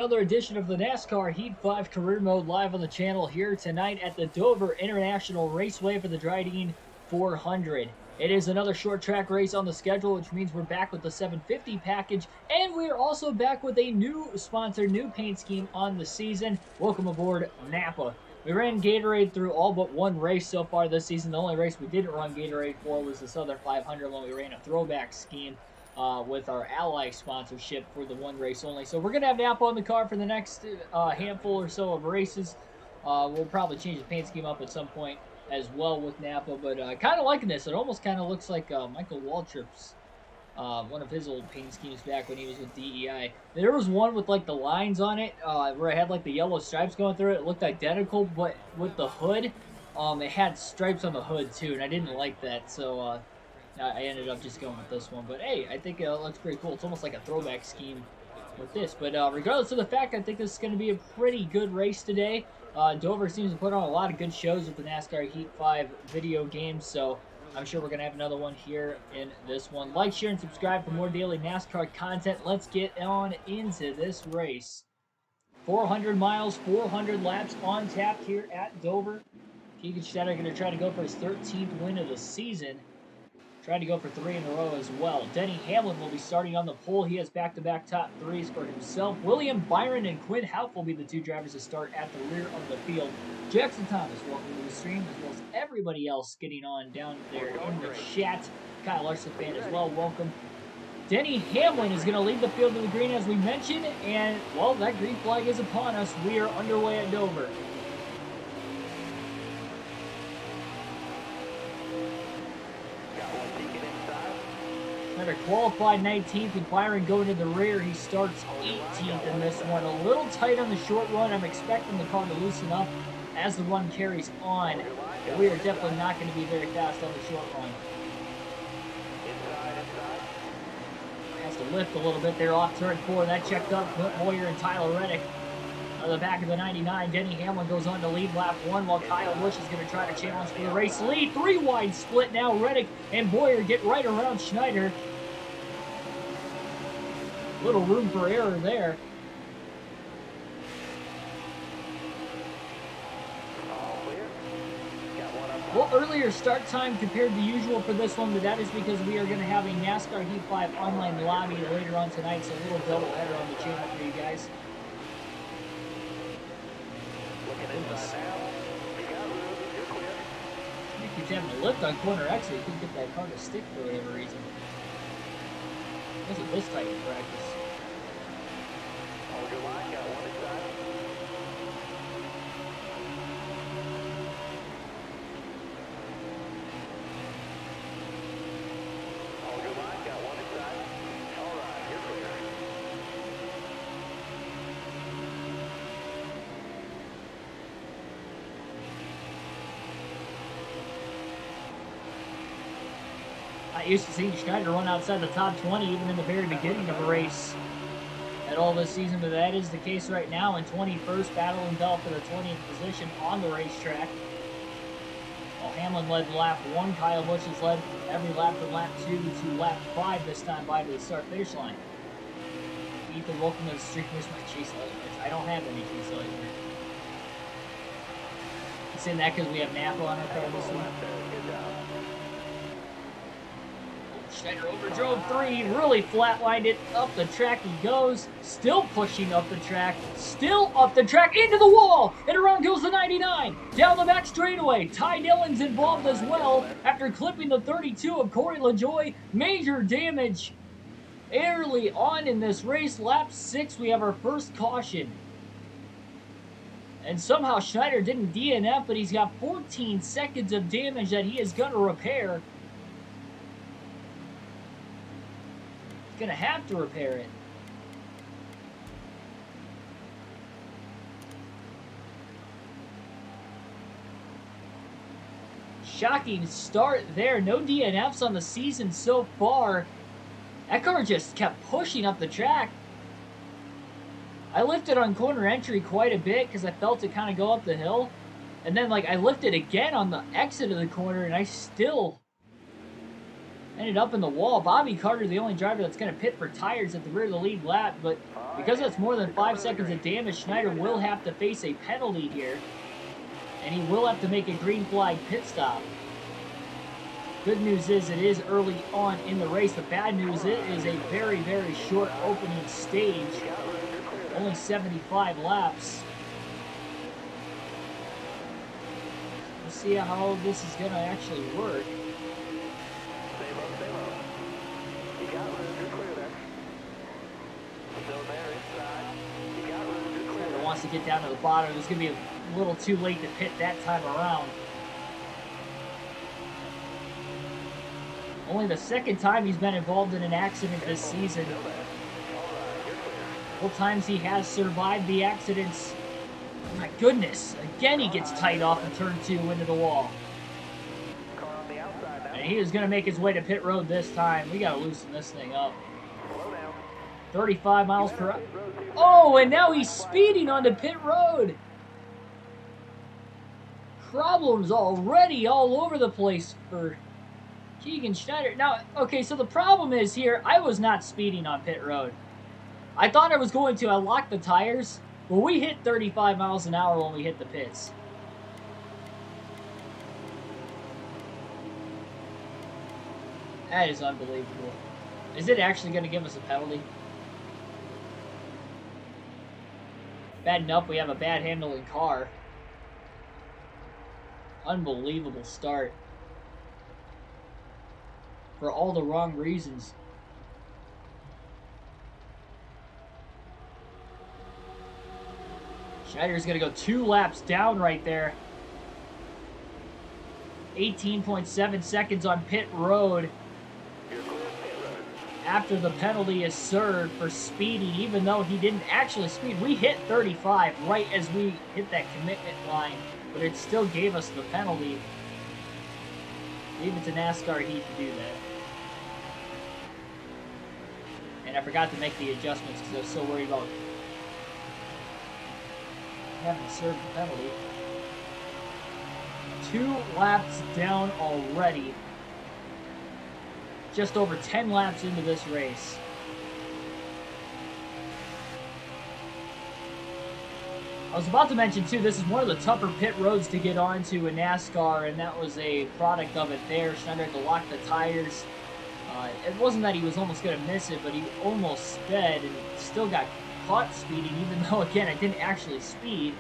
Another edition of the NASCAR Heat 5 Career Mode live on the channel here tonight at the Dover International Raceway for the Dryden 400. It is another short track race on the schedule, which means we're back with the 750 package, and we're also back with a new sponsor, new paint scheme on the season. Welcome aboard, Napa. We ran Gatorade through all but one race so far this season. The only race we didn't run Gatorade for was the Southern 500 when we ran a throwback scheme. With our Ally sponsorship for the one race only. So we're going to have Napa on the car for the next handful or so of races. We'll probably change the paint scheme up at some point as well with Napa, but kind of liking this. It almost kind of looks like Michael Waltrip's, one of his old paint schemes back when he was with DEI. There was one with like the lines on it where it had like the yellow stripes going through it. It looked identical, but with the hood, it had stripes on the hood too, and I didn't like that, so I ended up just going with this one. But hey, I think it looks pretty cool. It's almost like a throwback scheme with this. But regardless of the fact, I think this is going to be a pretty good race today. Dover seems to put on a lot of good shows with the NASCAR Heat 5 video games, so I'm sure we're going to have another one here in this one. Like, share, and subscribe for more daily NASCAR content. Let's get on into this race. 400 miles, 400 laps on tap here at Dover. Keegan Schneider going to try to go for his 13th win of the season. Trying to go for 3 in a row as well. Denny Hamlin will be starting on the pole. He has back-to-back top threes for himself. William Byron and Quinn Houff will be the two drivers to start at the rear of the field. Jackson Thomas, welcome to the stream, as well as everybody else getting on down there in the chat. Kyle Larson fan as well, welcome. Denny Hamlin is going to lead the field to the green as we mentioned, and, well, that green flag is upon us. We are underway at Dover. Schneider qualified 19th, with Byron going to the rear. He starts 18th in this one. A little tight on the short run. I'm expecting the car to loosen up as the run carries on. But we are definitely not going to be very fast on the short run. Has to lift a little bit there off turn 4. That checked up Clint Boyer and Tyler Reddick. On the back of the 99, Denny Hamlin goes on to lead lap 1, while Kyle Busch is going to try to challenge for the race lead. 3-wide split now. Reddick and Boyer get right around Schneider. Little room for error there. Well, earlier start time compared to usual for this one, but that is because we are going to have a NASCAR Heat 5 online lobby later on tonight, so a little doubleheader on the channel for you guys. He keeps having to lift on corner exit. He couldn't get that car to stick for whatever reason. Wasn't this tight in practice. Hold your line, got one inside. Hold your line, got one inside. All right, you're clear. I used to see Schneider run outside the top 20 even in the very beginning of a race at all this season, but that is the case right now. In 21st, battling bell for the 20th position on the racetrack. While Hamlin led lap 1, Kyle Busch has led every lap from lap 2 to lap 5 this time by to the start-finish line. Ethan, welcome to the stream. Where's my chase light? I don't have any chase light here. You saying that because we have Napa on our car this one? Schneider overdrove 3, really flatlined it, up the track he goes, still pushing up the track, still up the track, into the wall, and around goes the 99, down the back straightaway. Ty Dillon's involved as well, after clipping the 32 of Corey LaJoie. Major damage early on in this race. Lap 6, we have our first caution. And somehow Schneider didn't DNF, but he's got 14 seconds of damage that he is going to repair. Gonna have to repair it. Shocking start there. No DNFs on the season so far. That car just kept pushing up the track. I lifted on corner entry quite a bit because I felt it kind of go up the hill. And then, like, I lifted again on the exit of the corner, and I still Ended up in the wall. Bobby Carter, the only driver that's going to pit for tires at the rear of the lead lap, but because that's more than 5 seconds of damage, Schneider will have to face a penalty here, and he will have to make a green flag pit stop. Good news is it is early on in the race. The bad news is a very, very short opening stage, only 75 laps. We'll see how this is going to actually work. Wants to get down to the bottom. It was going to be a little too late to pit that time around. Only the second time he's been involved in an accident this season. Both times he has survived the accidents. Oh my goodness. Again he gets tight off of turn 2 into the wall. And he is going to make his way to pit road this time. We got to loosen this thing up. 35 miles per hour. Oh, and now he's speeding onto pit road. Problems already all over the place for Keegan Schneider. Now, okay, so the problem is here, I was not speeding on pit road. I thought I was going to. I locked the tires. Well, we hit 35 miles an hour when we hit the pits. That is unbelievable. Is it actually going to give us a penalty? Bad enough we have a bad handling car. Unbelievable start. For all the wrong reasons. Schneider's going to go 2 laps down right there. 18.7 seconds on pit road. After the penalty is served for speeding, even though he didn't actually speed. We hit 35 right as we hit that commitment line, but it still gave us the penalty. Leave it to NASCAR Heat to do that. And I forgot to make the adjustments because I was so worried about having to serve the penalty. 2 laps down already. Just over 10 laps into this race. I was about to mention, too, this is one of the tougher pit roads to get onto in NASCAR, and that was a product of it there. Schneider had to lock the tires. It wasn't that he was almost going to miss it, but he almost sped and still got caught speeding, even though, again, I didn't actually speed.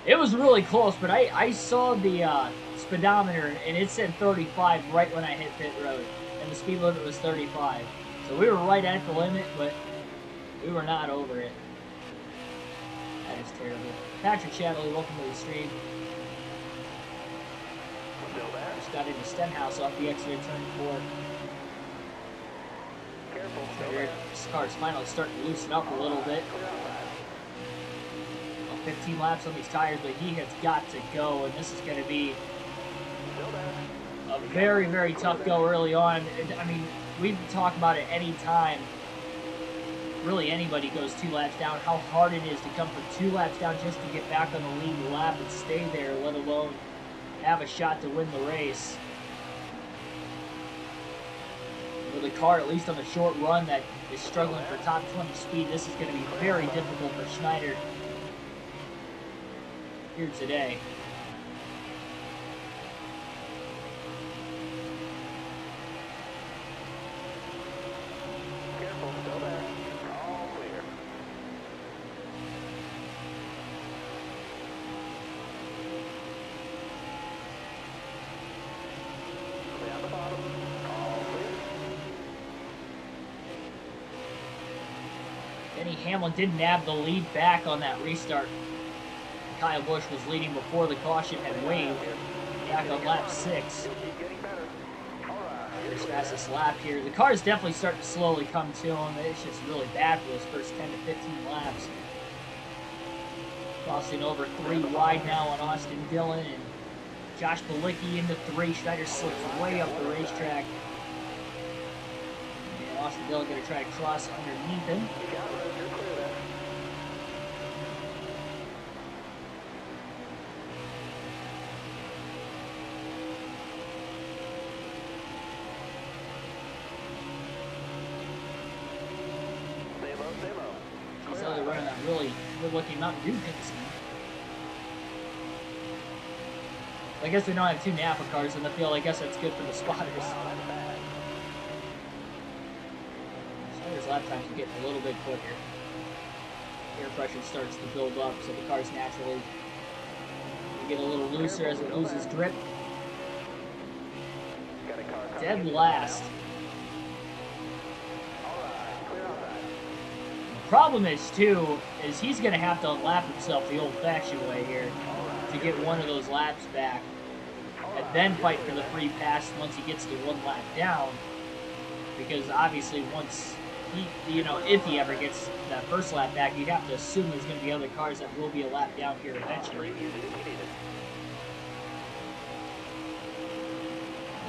It was really close, but I saw the speedometer, and it said 35 right when I hit pit road. And the speed limit was 35. So we were right at the limit, but we were not over it. That is terrible. Patrick Shadley, welcome to the stream. Just got into Stenhouse off the exit of turn 4. This car's finally starting to loosen up a little bit. 15 laps on these tires, but he has got to go, and this is going to be a very, very tough go early on. I mean, we talk about it any time. Really, anybody goes 2 laps down, how hard it is to come from 2 laps down just to get back on the lead lap and stay there, let alone have a shot to win the race. With a car, at least on the short run, that is struggling for top 20 speed, this is going to be very difficult for Schneider here today. Careful, still there. All clear. Down the bottom. All clear. Denny Hamlin did nab the lead back on that restart. Kyle Busch was leading before the caution had waved back on lap 6. His fastest lap here. The car is definitely starting to slowly come to him. It's just really bad for those first 10 to 15 laps. Crossing over 3 wide now on Austin Dillon, and Josh Bilicki into 3. Schneider slips way up the racetrack. And Austin Dillon going to try to cross underneath him. good looking Mountain Dew paint scheme. I guess we don't have two Napa cars in the field. I guess that's good for the spotters. Spotters' lap times are getting a little bit quicker. Air pressure starts to build up, so the cars naturally get a little looser as it loses grip. Dead last. The problem is, too, is he's going to have to unlap himself the old-fashioned way here to get one of those laps back, and then fight for the free pass once he gets to one lap down, because obviously once he, you know, if he ever gets that first lap back, you have to assume there's going to be other cars that will be a lap down here eventually.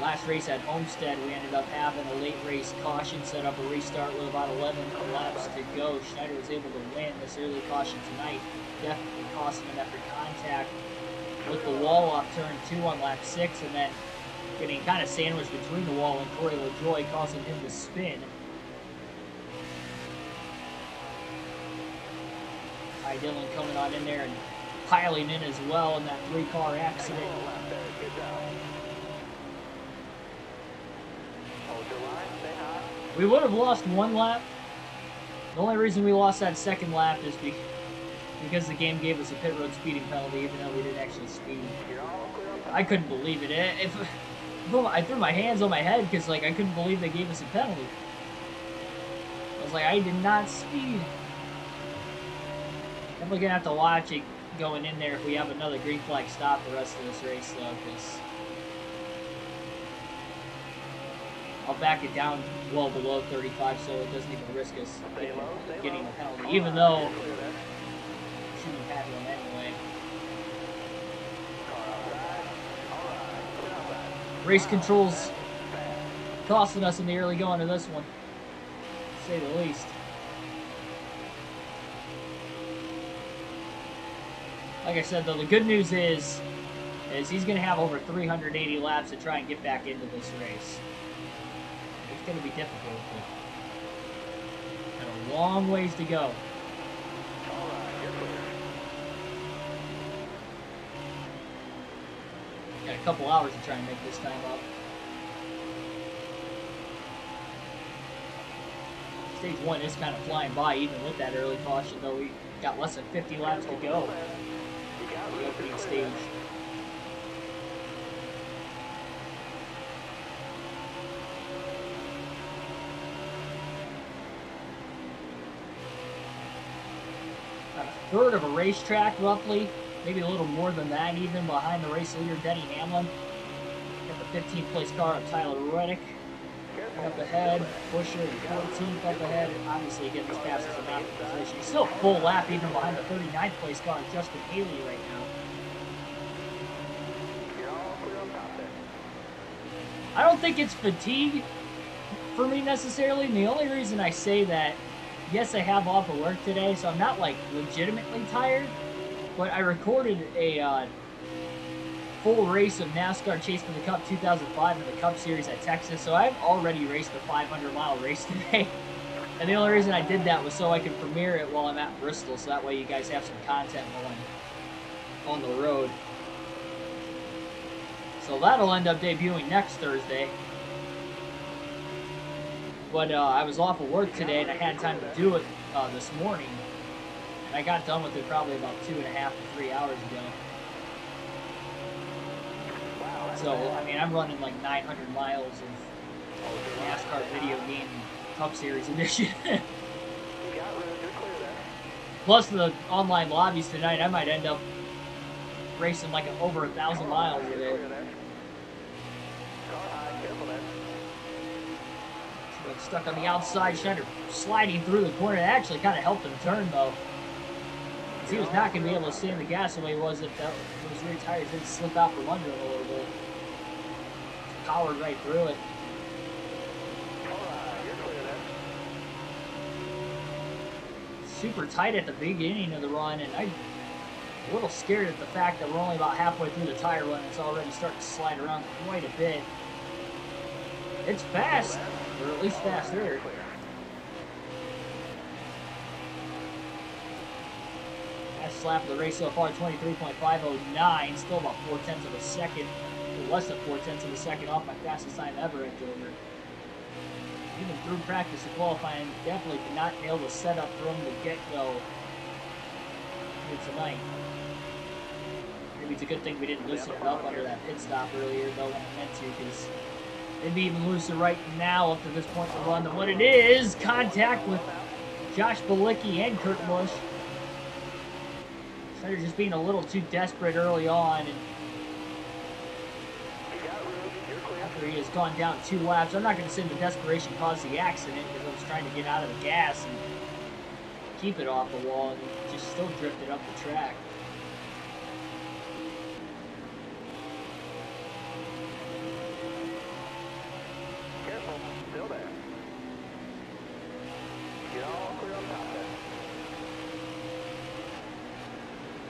Last race at Homestead, we ended up having a late race caution, set up a restart with about 11 laps to go. Schneider was able to win this early caution tonight, definitely costing him after contact with the wall off turn 2 on lap 6, and then getting kind of sandwiched between the wall and Corey LaJoie, causing him to spin. Ty Dillon coming on in there and piling in as well in that 3-car accident. We would have lost 1 lap. The only reason we lost that second lap is because the game gave us a pit road speeding penalty, even though we didn't actually speed. I couldn't believe it. I threw my hands on my head because, like, I couldn't believe they gave us a penalty. I was like, I did not speed. Definitely gonna have to watch it going in there if we have another green flag stop the rest of this race, though, because I'll back it down well below 35 so it doesn't even risk us getting a penalty, even though we shouldn't have had one anyway. Race controls costing us in the early going of this one, to say the least. Like I said, though, the good news is he's going to have over 380 laps to try and get back into this race. It's going to be difficult, but got a long ways to go. Got a couple hours to try and make this time up. Stage 1 is kind of flying by, even with that early caution, though. We got less than 50 laps to go. The opening stage. About a third of a racetrack, roughly. Maybe a little more than that, even behind the race leader, Denny Hamlin. Got the 15th place car of Tyler Reddick. Up ahead, Busher 14th up ahead, and obviously getting as fast as a lap position. He's still a full lap even behind the 39th place car, Justin Haley, right now. I don't think it's fatigue for me necessarily, and the only reason I say that, yes, I have off of work today, so I'm not like legitimately tired, but I recorded a full race of NASCAR Chase for the Cup 2005 in the Cup Series at Texas, so I've already raced a 500-mile race today. And the only reason I did that was so I could premiere it while I'm at Bristol, so that way you guys have some content on the road. So that'll end up debuting next Thursday. But I was off of work today, and I had time to do it this morning. And I got done with it probably about 2.5 to 3 hours ago. So, I mean, I'm running like 900 miles of NASCAR video game Cup Series edition. Plus the online lobbies tonight, I might end up racing like over 1,000 miles with it. Got stuck on the outside, Schneider sliding through the corner. It actually kind of helped him turn, though. He was not going to be able to stay in the gas the way he was if those rear tires didn't slip out from under him a little bit. Powered right through it. Super tight at the beginning of the run, and I'm a little scared at the fact that we're only about halfway through the tire run. It's already starting to slide around quite a bit. It's fast, or at least faster. Fastest lap of the race so far, 23.509. Still about 4/10 of a second, or less than 4/10 of a second off my fastest time ever at Dover. Even through practice and qualifying, definitely did not nail the setup from the get-go here tonight. Maybe it's a good thing we didn't loosen it up under that pit stop earlier, though, when I meant to, because it'd be even looser right now up to this point in the run than what it is. Contact with Josh Balicki and Kurt Busch. They're just being a little too desperate early on, and after he has gone down 2 laps, I'm not going to say the desperation caused the accident, because I was trying to get out of the gas and keep it off the wall, and he just still drifted up the track. Careful, still there. Get all clear on top there.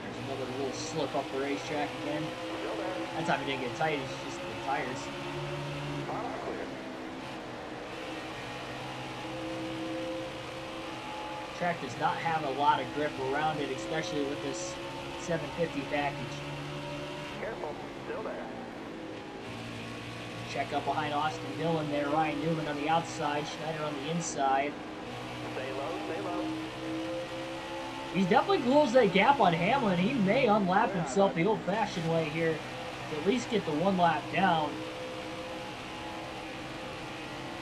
There's another little slip up the racetrack again. Still there. That time it didn't get tight, it's just the tires. Bottom clear. Track does not have a lot of grip around it, especially with this 750 package. Careful, still there. Check up behind Austin Dillon there, Ryan Newman on the outside, Schneider on the inside. Stay low, stay low. He's definitely closed that gap on Hamlin. He may unlap himself the old-fashioned way here to at least get the 1 lap down.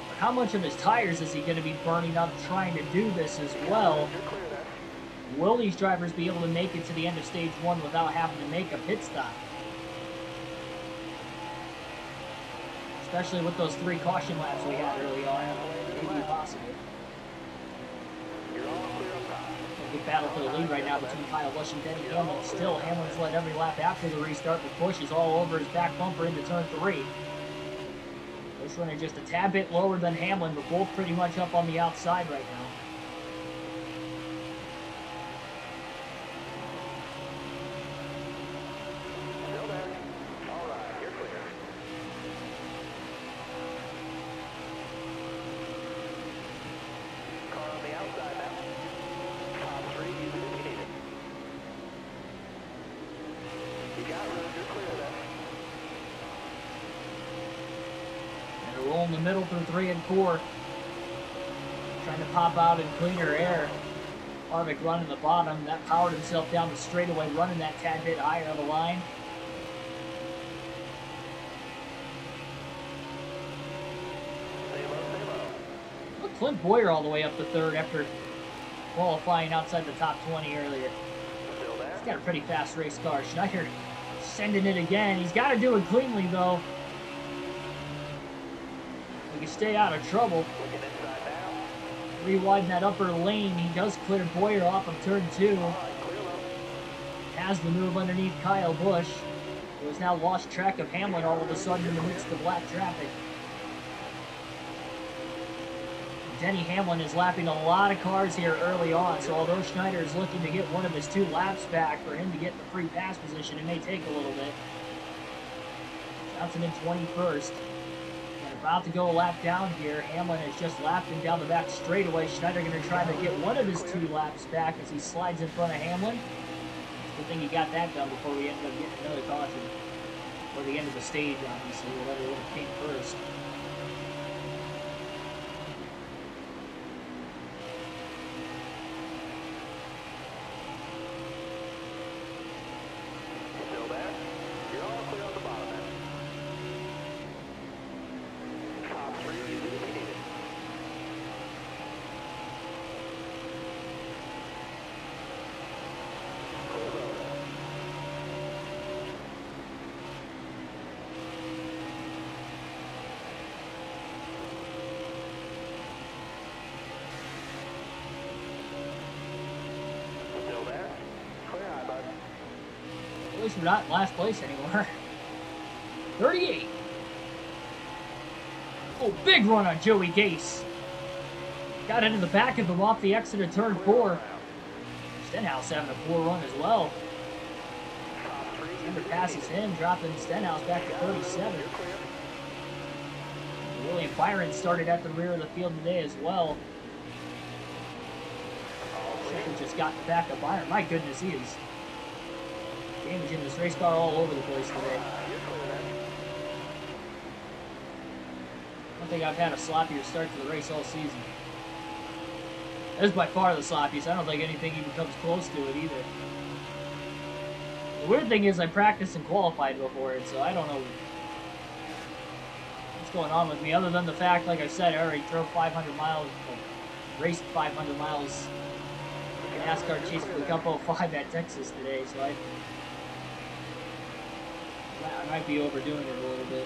But how much of his tires is he going to be burning up trying to do this as well? You're clear there. Will these drivers be able to make it to the end of stage 1 without having to make a pit stop? Especially with those 3 caution laps we had early on. Maybe possible. You're all clear on top. A good battle for the lead right now between Kyle Busch and Denny Hamlin. Still, Hamlin's led every lap after the restart, but Busch is all over his back bumper into turn 3. Busch running just a tad bit lower than Hamlin, but both pretty much up on the outside right now. Still there. All right, you're clear. Car on the outside now. Top 3, use it if you need it. You got room, you're clear there. And a roll in the middle through 3 and 4. Trying to pop out in cleaner air. Harvick running the bottom. That powered himself down the straightaway, running that tad bit higher on the line. Stay low, stay low. Look, Clint Boyer all the way up to 3rd after qualifying outside the top 20 earlier. Still there. He's got a pretty fast race car. Schneider sending it again. He's got to do it cleanly, though. We can stay out of trouble. Looking inside now. Re-widen that upper lane. He does clear Boyer off of turn 2. All right, clear low. Has the move underneath Kyle Busch, who has now lost track of Hamlin all of a sudden in the midst of lap traffic. Denny Hamlin is lapping a lot of cars here early on, so although Schneider is looking to get one of his 2 laps back for him to get the free pass position, it may take a little bit. Johnson in 21st. And about to go a lap down here. Hamlin has just lapped him down the back straightaway. Schneider going to try to get one of his 2 laps back as he slides in front of Hamlin. Good thing he got that done before we ended up getting another caution. Or the end of the stage, obviously, whatever would have came first. Still there. You're all clear on the bottom end. Top 3, use it if you need it. Clear low. Still there. Clear high, bud. At least we're not in last place anymore. 38. Oh, big run on Joey Gase. Got into the back of him off the exit of turn 4. Stenhouse having a poor run as well. Center passes him, dropping Stenhouse back to 37. William Byron started at the rear of the field today as well. Checking just got the backup iron. My goodness, he is damaging this race car all over the place today. I don't think I've had a sloppier start to the race all season. This is by far the sloppiest. I don't think anything even comes close to it either. The weird thing is I practiced and qualified before it, so I don't know what's going on with me, other than the fact, like I said, I already drove 500 miles, raced 500 miles in NASCAR Chase for the Cup 05 at Texas today, so I might be overdoing it a little bit.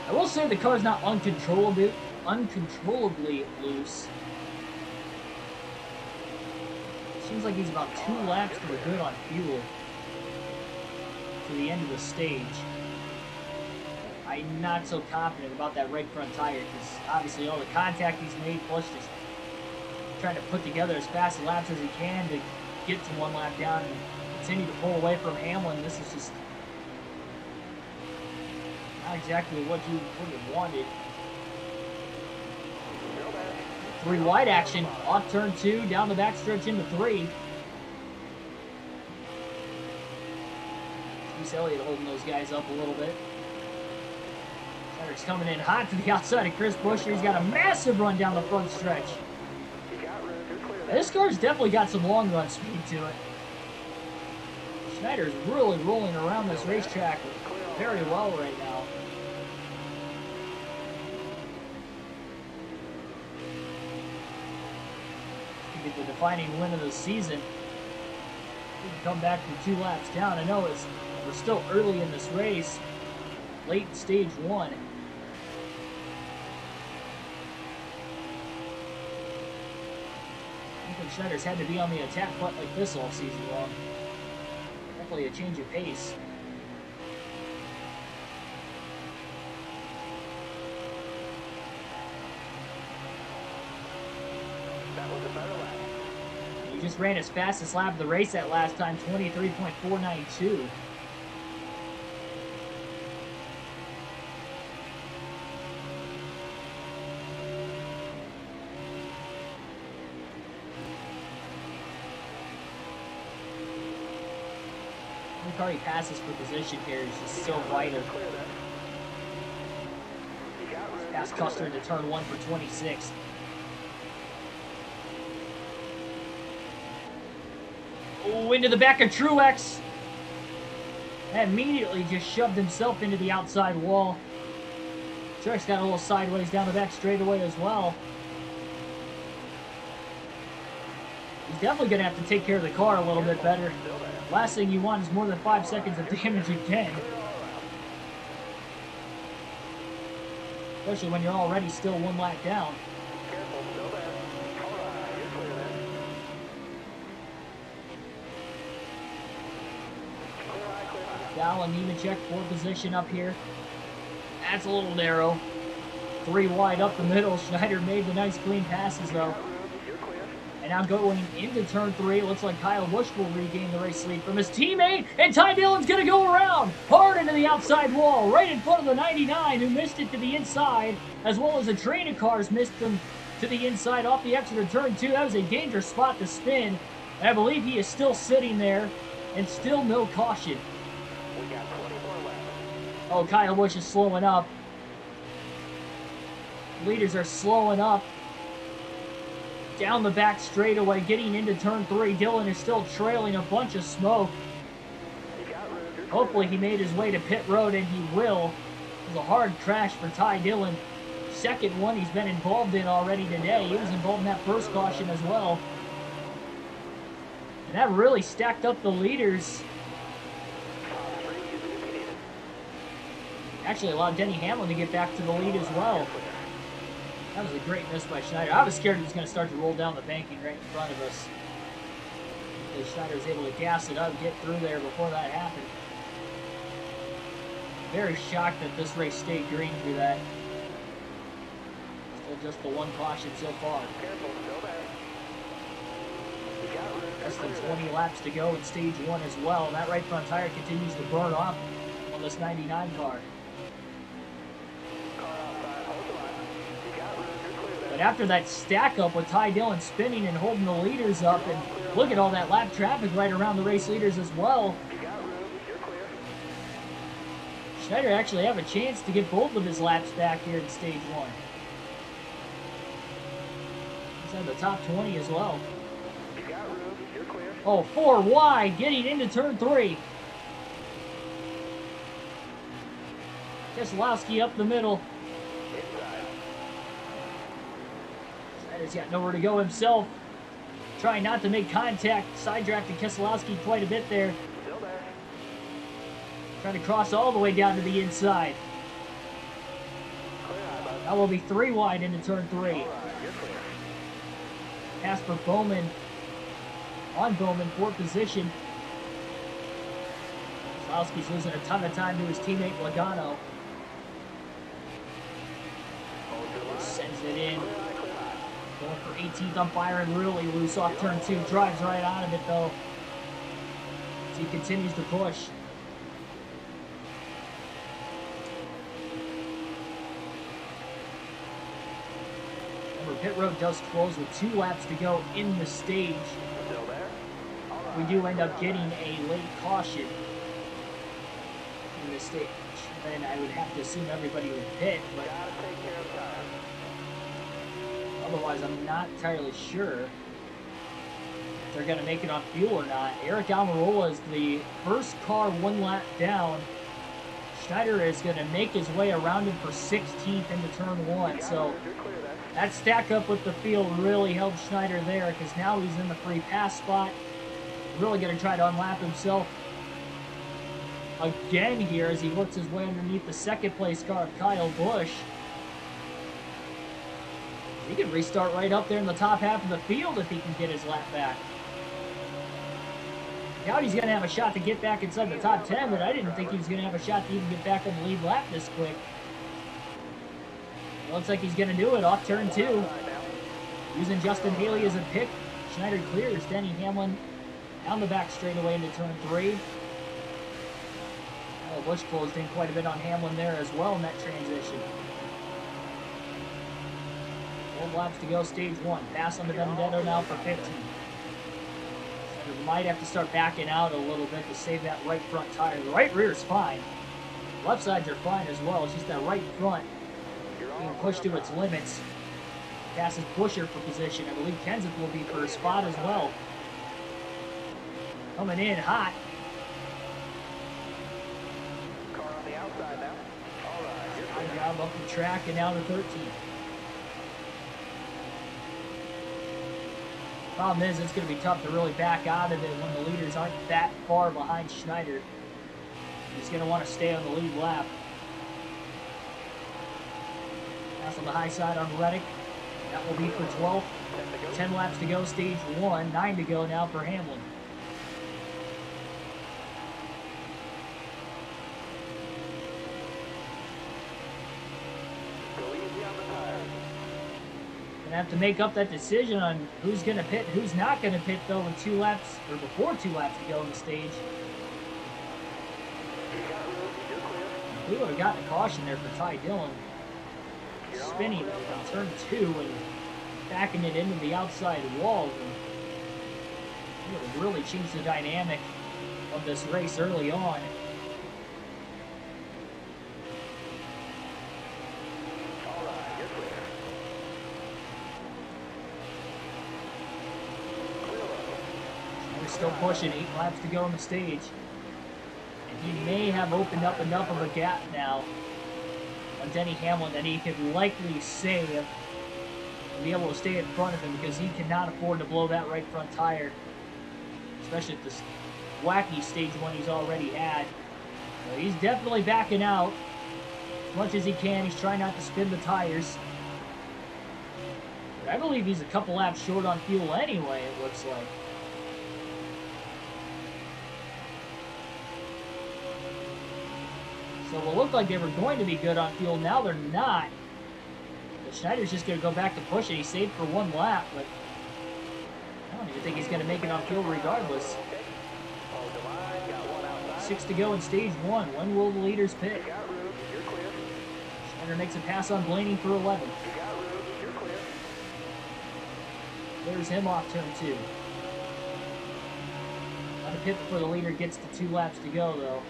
I will say the car's not uncontrollably loose. Seems like he's about 2 laps to the good on fuel to the end of the stage. I'm not so confident about that right front tire because obviously all the contact he's made, plus just trying to put together as fast laps as he can to get to 1 lap down and continue to pull away from Hamlin. This is just not exactly what you would have wanted. 3 wide action, off turn 2, down the backstretch into 3. Chase Elliott holding those guys up a little bit. Schneider's coming in hot to the outside of Chris Buescher. He's got a massive run down the front stretch. This car's definitely got some long run speed to it. Schneider's really rolling around this racetrack very well right now. Get the defining win of the season. We can come back from 2 laps down. I know we're still early in this race, late in stage 1. I think Schneider's had to be on the attack front like this all season long. Definitely a change of pace. He just ran his fastest lap of the race that last time, 23.492. Every car he passes for position here is just so vital. Past Custer into turn 1 for 26. Oh, into the back of Truex. That immediately just shoved himself into the outside wall. Truex got a little sideways down the back straightaway as well. He's definitely going to have to take care of the car a little bit better. Last thing you want is more than 5 seconds of damage again. Especially when you're already still 1 lap down. Dallin Nemechek, 4th position up here. That's a little narrow. 3 wide up the middle. Schneider made the nice clean passes though. And now going into turn 3, it looks like Kyle Busch will regain the race lead from his teammate. And Ty Dillon's going to go around hard into the outside wall, right in front of the 99 who missed it to the inside, as well as a train of cars missed them to the inside off the exit of turn 2. That was a dangerous spot to spin. And I believe he is still sitting there and still no caution. Oh, Kyle Busch is slowing up. Leaders are slowing up. Down the back straightaway, getting into turn 3. Dillon is still trailing a bunch of smoke. Hopefully he made his way to pit road, and he will. It was a hard crash for Ty Dillon. Second one he's been involved in already today. He was involved in that first caution as well. And that really stacked up the leaders. Actually allowed Denny Hamlin to get back to the lead as well. That was a great miss by Schneider. I was scared he was going to start to roll down the banking right in front of us. Schneider was able to gas it up, get through there before that happened. Very shocked that this race stayed green through that. Still just the 1 caution so far. Less than 20 laps to go in stage 1 as well. And that right front tire continues to burn off on this 99 car. But after that stack up with Ty Dillon spinning and holding the leaders up, and look at all that lap traffic right around the race leaders as well. Schneider actually have a chance to get both of his laps back here in stage 1. He's at the top 20 as well. Oh, 4 wide, getting into turn 3. Keselowski up the middle. Schneider's got nowhere to go himself. Trying not to make contact. Side-drafted Keselowski quite a bit there. Trying to cross all the way down to the inside. That will be 3 wide into turn 3. Casper Bowman on Bowman, 4th position. Keselowski's losing a ton of time to his teammate Logano. Sends it in. Going for 18th on fire and really loose off turn 2. Drives right out of it though. As he continues to push. Pit road does close with 2 laps to go in the stage. We do end up getting a late caution in this stage. Then I would have to assume everybody would pit, but otherwise I'm not entirely sure if they're going to make it on fuel or not. Eric Almirola is the first car 1 lap down. Schneider is going to make his way around him for 16th into turn 1, so that stack up with the field really helped Schneider there because now he's in the free pass spot. Really going to try to unlap himself again here as he works his way underneath the 2nd place car of Kyle Busch. He can restart right up there in the top half of the field if he can get his lap back. Doubt he's going to have a shot to get back inside the top 10, but I didn't think he was going to have a shot to even get back on the lead lap this quick. Looks like he's going to do it off turn 2. Using Justin Haley as a pick. Schneider clears Denny Hamlin down the back straightaway into turn 3. Oh, Busch closed in quite a bit on Hamlin there as well in that transition. 12 laps to go, stage 1. Pass on the Benedetto now for 15. Schneider might have to start backing out a little bit to save that right front tire. The right rear is fine. Left sides are fine as well. It's just that right front being pushed to its limits. Passes Buescher for position. I believe Kenseth will be for a spot as well. Coming in hot. Car on the outside now. All right. Good job up the track and down to 13. Problem is, it's going to be tough to really back out of it when the leaders aren't that far behind Schneider. He's going to want to stay on the lead lap. Pass on the high side on Reddick. That will be for 12th. 10 laps to go, stage 1. 9 to go now for Hamlin. Gonna have to make up that decision on who's gonna pit, who's not gonna pit though in 2 laps, or before 2 laps to go in the stage. We would have gotten a caution there for Ty Dillon. Spinning from turn 2 and backing it into the outside wall. And it would have really changed the dynamic of this race early on. We're still pushing, 8 laps to go on the stage. And he may have opened up enough of a gap now on Denny Hamlin that he could likely save and be able to stay in front of him because he cannot afford to blow that right front tire, especially at this wacky stage 1 he's already had. So he's definitely backing out as much as he can. He's trying not to spin the tires. But I believe he's a couple laps short on fuel anyway, it looks like. So it will look like they were going to be good on fuel. Now they're not. But Schneider's just going to go back to pushing. He saved for 1 lap, but I don't You think he's going to make it on fuel regardless. 6 to go in stage 1. When will the leaders pit? Schneider makes a pass on Blaney for 11. There's him off turn 2. Not a pit before the leader gets to 2 laps to go, though.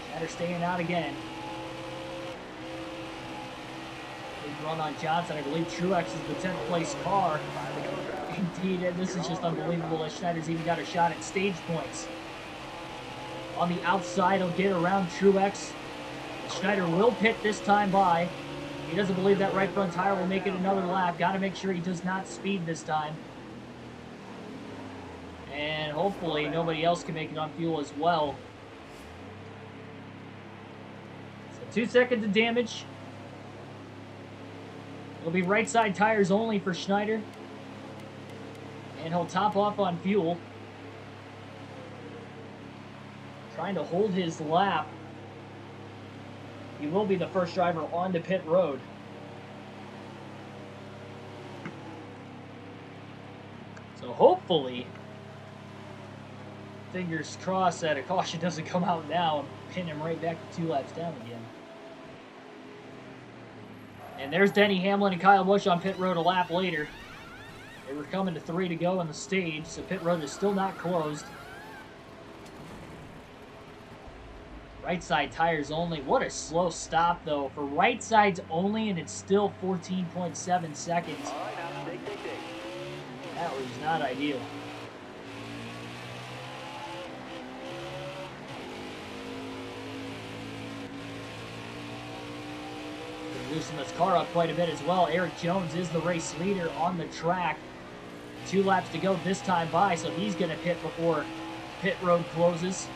Schneider staying out again. Big run on Johnson. I believe Truex is the 10th place car. Indeed, and this is just unbelievable that Schneider's even got a shot at stage points. On the outside, he'll get around Truex. Schneider will pit this time by. He doesn't believe that right front tire will make it another lap. Got to make sure he does not speed this time. And hopefully nobody else can make it on fuel as well. So 2 seconds of damage. It'll be right side tires only for Schneider. And he'll top off on fuel. Trying to hold his lap. He will be the first driver on the pit road. So hopefully, fingers crossed that a caution doesn't come out now and pin him right back to 2 laps down again. And there's Denny Hamlin and Kyle Busch on pit road a lap later. They were coming to 3 to go in the stage, so pit road is still not closed. Right side tires only. What a slow stop, though. For right sides only, and it's still 14.7 seconds. That was not ideal. Loosen this car up quite a bit as well. Eric Jones is the race leader on the track. 2 laps to go this time by, so he's going to pit before pit road closes.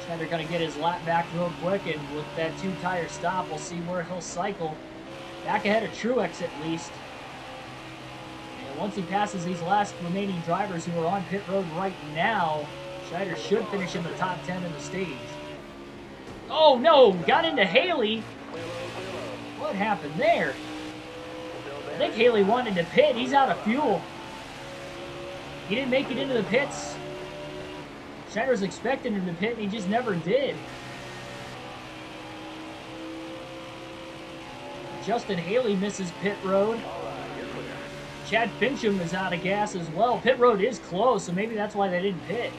Schneider going to get his lap back real quick, and with that 2-tire stop, we'll see where he'll cycle. Back ahead of Truex at least. And once he passes these last remaining drivers who are on pit road right now, Schneider should finish in the top 10 in the stage. Oh no, got into Haley. What happened there? I think Haley wanted to pit. He's out of fuel. He didn't make it into the pits. Schneider was expecting him to pit, and he just never did. Justin Haley misses pit road. Chad Fincham is out of gas as well. Pit road is closed, so maybe that's why they didn't pit.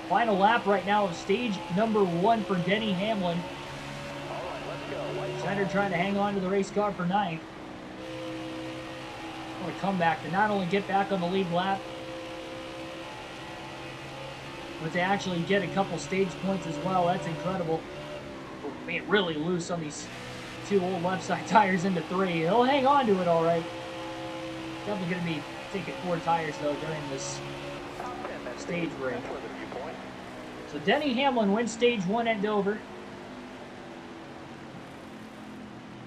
Final lap right now of stage number 1 for Denny Hamlin. Schneider trying to hang on to the race car for 9th. What a comeback to not only get back on the lead lap, but to actually get a couple stage points as well. That's incredible. Oh, man, really loose on these 2 old left side tires into 3. He'll hang on to it all right. Definitely going to be taking 4 tires, though, during this stage break. So Denny Hamlin wins stage 1 at Dover.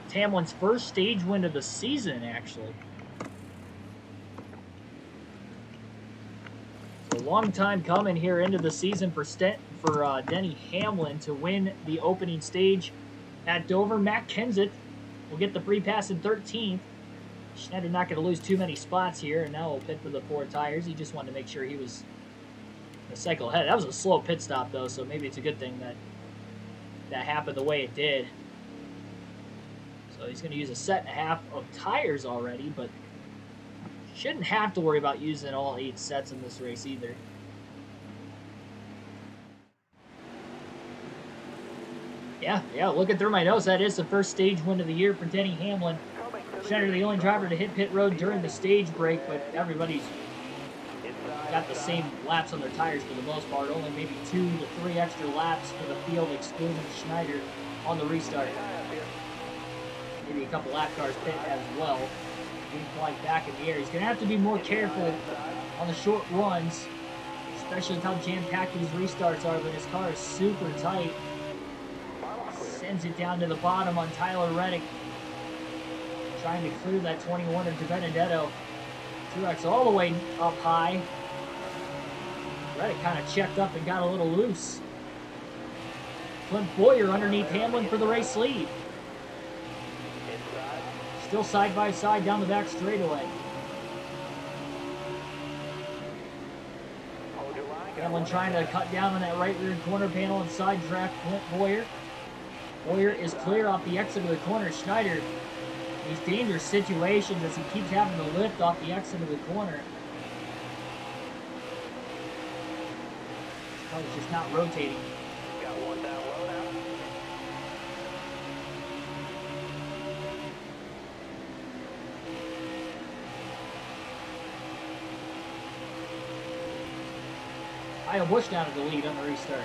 It's Hamlin's first stage win of the season, actually. A long time coming here into the season for Denny Hamlin to win the opening stage at Dover. Matt Kenseth will get the free pass in 13th. Schneider not going to lose too many spots here, and now we'll pit for the 4 tires. He just wanted to make sure he was a cycle ahead. That was a slow pit stop, though, so maybe it's a good thing that happened the way it did. So he's going to use a 1.5 of tires already, but shouldn't have to worry about using all 8 sets in this race either. Yeah, looking through my notes, that is the first stage win of the year for Denny Hamlin. Schneider, the only driver to hit pit road during the stage break, but everybody's got the same laps on their tires for the most part. Only maybe 2 to 3 extra laps for the field, excluding Schneider on the restart. Maybe a couple lap cars pit as well. Being flying back in the air. He's going to have to be more careful on the short runs, especially with how jam-packed these restarts are, but his car is super tight. Sends it down to the bottom on Tyler Reddick. Trying to clear that 21 of DiBenedetto. Truex all the way up high. Reddick kind of checked up and got a little loose. Clint Boyer underneath Hamlin for the race lead. Still side by side down the back straightaway. Hold your line. Hamlin trying to cut down on that right rear corner panel and side draft Clint Boyer. Boyer is clear off the exit of the corner. Schneider, these dangerous situations as he keeps having to lift off the exit of the corner. Oh, he's just not rotating. Got one down low now. Kyle Busch down at the lead on the restart.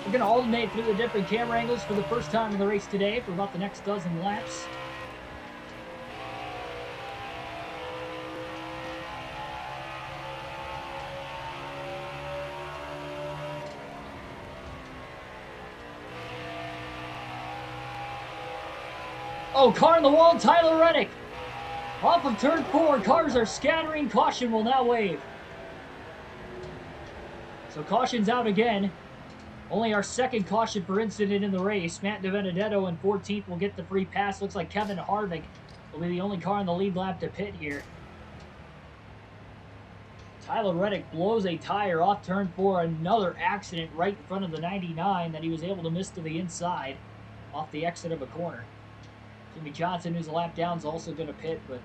We're going to alternate through the different camera angles for the first time in the race today for about the next dozen laps. Oh, car in the wall, Tyler Reddick. Off of turn 4, cars are scattering. Caution will now wave. So caution's out again. Only our second caution per incident in the race. Matt DiBenedetto in 14th will get the free pass. Looks like Kevin Harvick will be the only car in the lead lap to pit here. Tyler Reddick blows a tire off turn 4. Another accident right in front of the 99 that he was able to miss to the inside off the exit of a corner. Jimmy Johnson, who's a lap down, is also going to pit, but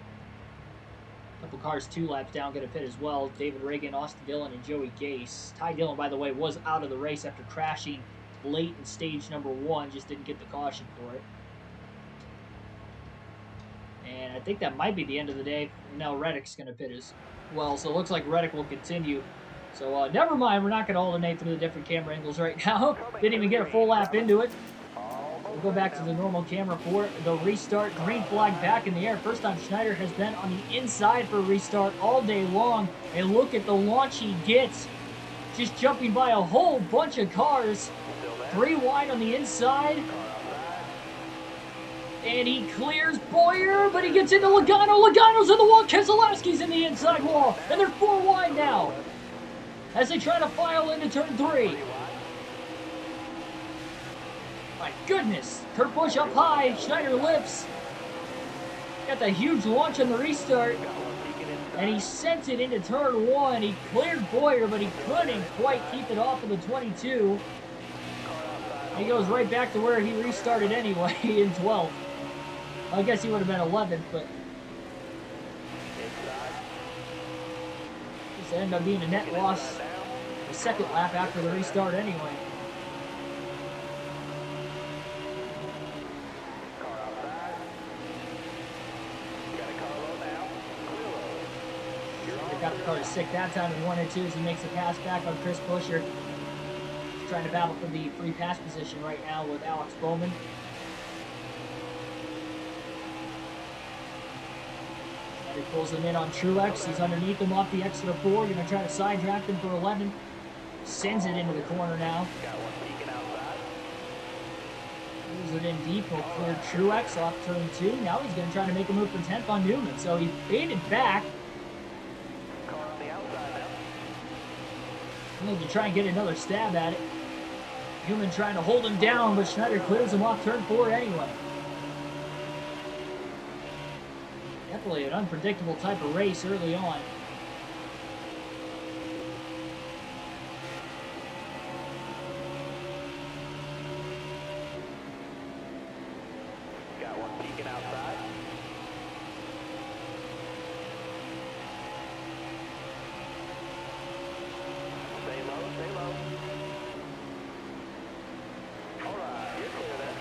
a couple cars 2 laps down going to pit as well. David Reagan, Austin Dillon, and Joey Gase. Ty Dillon, by the way, was out of the race after crashing late in stage number 1. Just didn't get the caution for it. And I think that might be the end of the day. Now Reddick's going to pit as well, so it looks like Reddick will continue. So never mind, we're not going to alternate through the different camera angles right now. Didn't even get a full lap into it. We'll go back to the normal camera for the restart. Green flag back in the air. First time Schneider has been on the inside for a restart all day long. And look at the launch he gets. Just jumping by a whole bunch of cars. 3 wide on the inside. And he clears Boyer, but he gets into Logano. Logano's in the wall. Keselowski's in the inside wall. And they're 4 wide now as they try to file into turn 3. My goodness. Kurt Busch up high. Schneider lifts. Got the huge launch on the restart. And he sent it into turn 1. He cleared Boyer, but he couldn't quite keep it off of the 22. He goes right back to where he restarted anyway in 12th. I guess he would have been 11th, but this ended up being a net loss the second lap after the restart anyway. Got the car to 6 that time in 1 and 2 as he makes a pass back on Chris Buescher. He's trying to battle for the free pass position right now with Alex Bowman. He pulls him in on Truex. He's underneath him off the exit of 4. Going to try to side draft him for 11. Sends it into the corner now. Moves it in deep. He'll clear Truex off turn 2. Now he's going to try to make a move for 10th on Newman. So he faded back. Need to try and get another stab at it. Newman trying to hold him down, but Schneider clears him off turn 4 anyway. Definitely an unpredictable type of race early on. Got one peeking outside. Stay low, stay low. All right, you're clear there.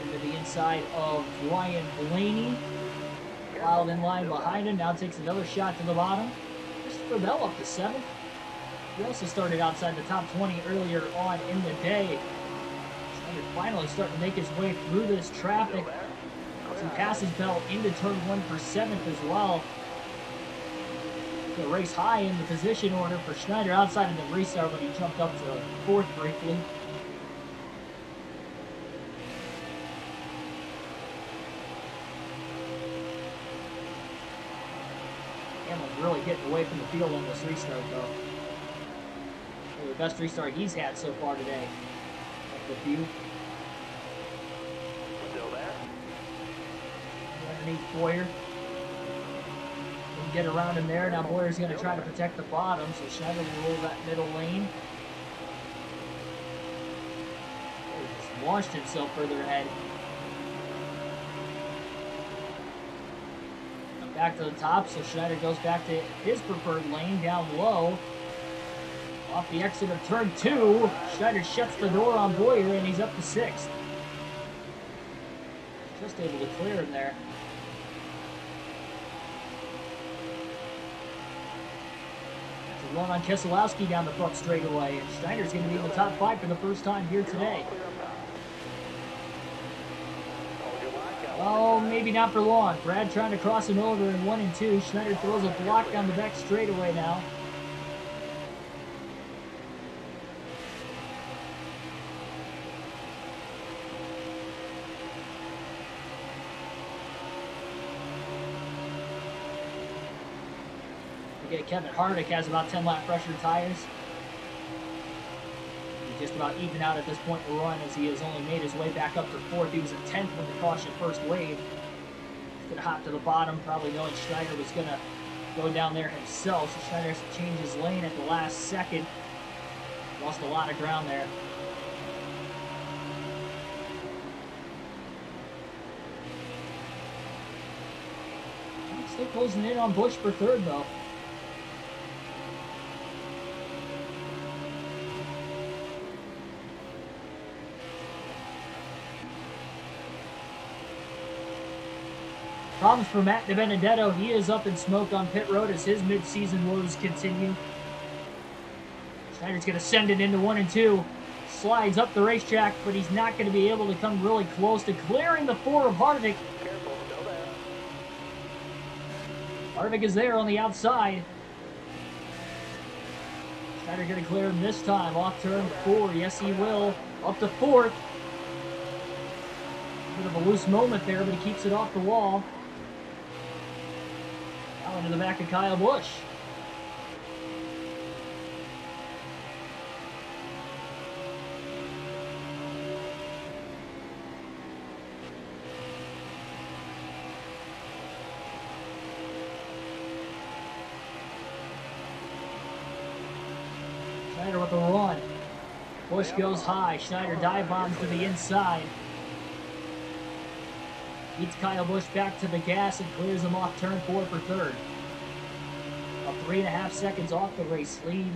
Into the inside of Ryan Blaney. Filed in line behind him. Now takes another shot to the bottom. Christopher Bell up to 7th. He also started outside the top 20 earlier on in the day. Schneider finally starting to make his way through this traffic. He passes Bell into turn 1 for 7th as well. The race high in the position order for Schneider outside of the restart when he jumped up to fourth briefly. Hamlin's really getting away from the field on this restart, though. Well, the best restart he's had so far today. Of the few. Still there? Underneath Boyer. Get around him there. Now Boyer's going to try to protect the bottom, so Schneider will roll that middle lane. Boyer just launched himself further ahead. Now back to the top, so Schneider goes back to his preferred lane down low. Off the exit of turn 2, Schneider shuts the door on Boyer, and he's up to 6th. Just able to clear him there. Run on Keselowski down the front straightaway, and Schneider's going to be in the top 5 for the first time here today. Oh, maybe not for long. Brad trying to cross him over in 1 and 2. Schneider throws a block down the back straightaway now. Kevin Harvick has about 10 lap pressure tires. He's just about even out at this point in the run, as he has only made his way back up to 4th. He was in 10th when the caution first waved. He's going to hop to the bottom, probably knowing Schneider was going to go down there himself. So Schneider has to change his lane at the last second. Lost a lot of ground there. Still closing in on Busch for 3rd, though. Problems for Matt DiBenedetto. He is up in smoke on pit road as his mid-season woes continue. Schneider's going to send it into 1 and 2. Slides up the racetrack, but he's not going to be able to come really close to clearing the 4 of Harvick. Careful, still there. Harvick is there on the outside. Schneider going to clear him this time off turn 4. Yes, he will. Up to 4th. Bit of a loose moment there, but he keeps it off the wall. Now into the back of Kyle Busch. Schneider with a run. Busch goes high. Schneider dive bombs to the inside. Beats Kyle Busch back to the gas and clears him off turn 4 for 3rd. About 3.5 seconds off the race lead.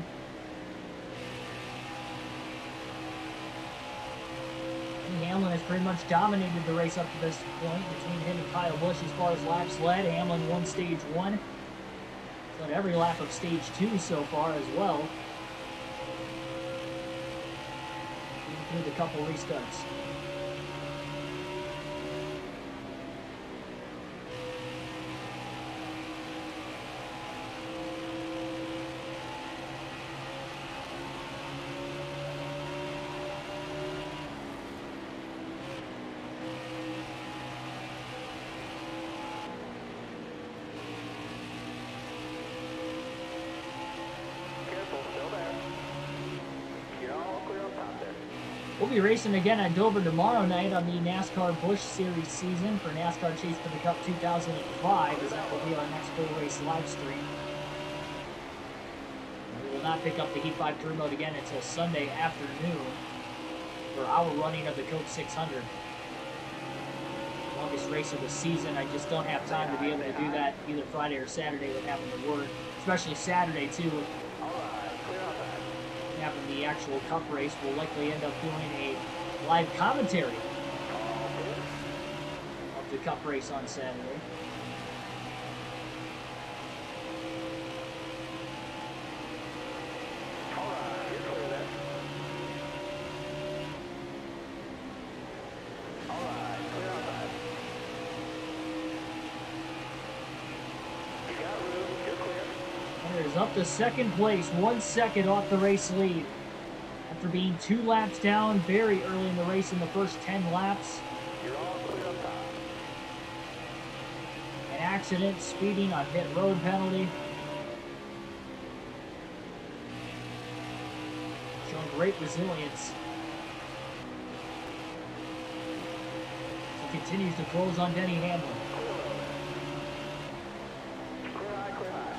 Hamlin has pretty much dominated the race up to this point between him and Kyle Busch as far as laps led. Hamlin won stage 1. He's led every lap of stage 2 so far as well. Through the couple restarts. We'll be racing again at Dover tomorrow night on the NASCAR Busch Series season for NASCAR Chase for the Cup 2005, as that will be our next full race live stream. We will not pick up the Heat 5 Career Mode again until Sunday afternoon for our running of the Coke 600. Longest race of the season. I just don't have time to be able to do that either Friday or Saturday with having to work, especially Saturday too. Having the actual Cup race, we'll likely end up doing a live commentary of the Cup race on Saturday. up to second place, 1 second off the race lead. After being 2 laps down very early in the race in the first 10 laps. You're all clear up top. An accident, speeding on pit road penalty. Showing great resilience. He continues to close on Denny Hamlin. Clear high, clear high.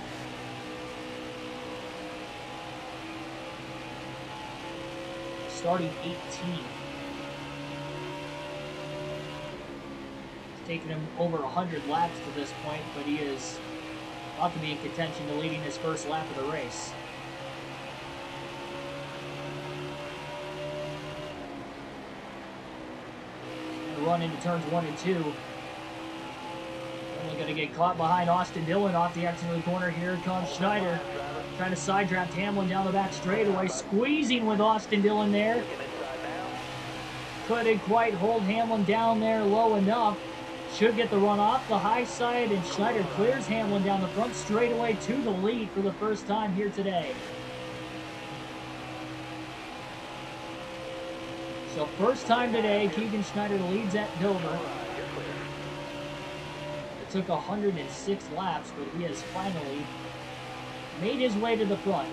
Starting 18th. It's taken him over 100 laps to this point, but he is about to be in contention to leading his first lap of the race. Run into turns 1 and 2. Only going to get caught behind Austin Dillon off the exit of the corner. Here comes Schneider, trying to side draft Hamlin down the back straightaway, squeezing with Austin Dillon there. Couldn't quite hold Hamlin down there low enough. Should get the run off the high side, and Schneider clears Hamlin down the front straightaway to the lead for the first time here today. So first time today, Keegan Schneider leads at Dover. It took 106 laps, but he has finally made his way to the front.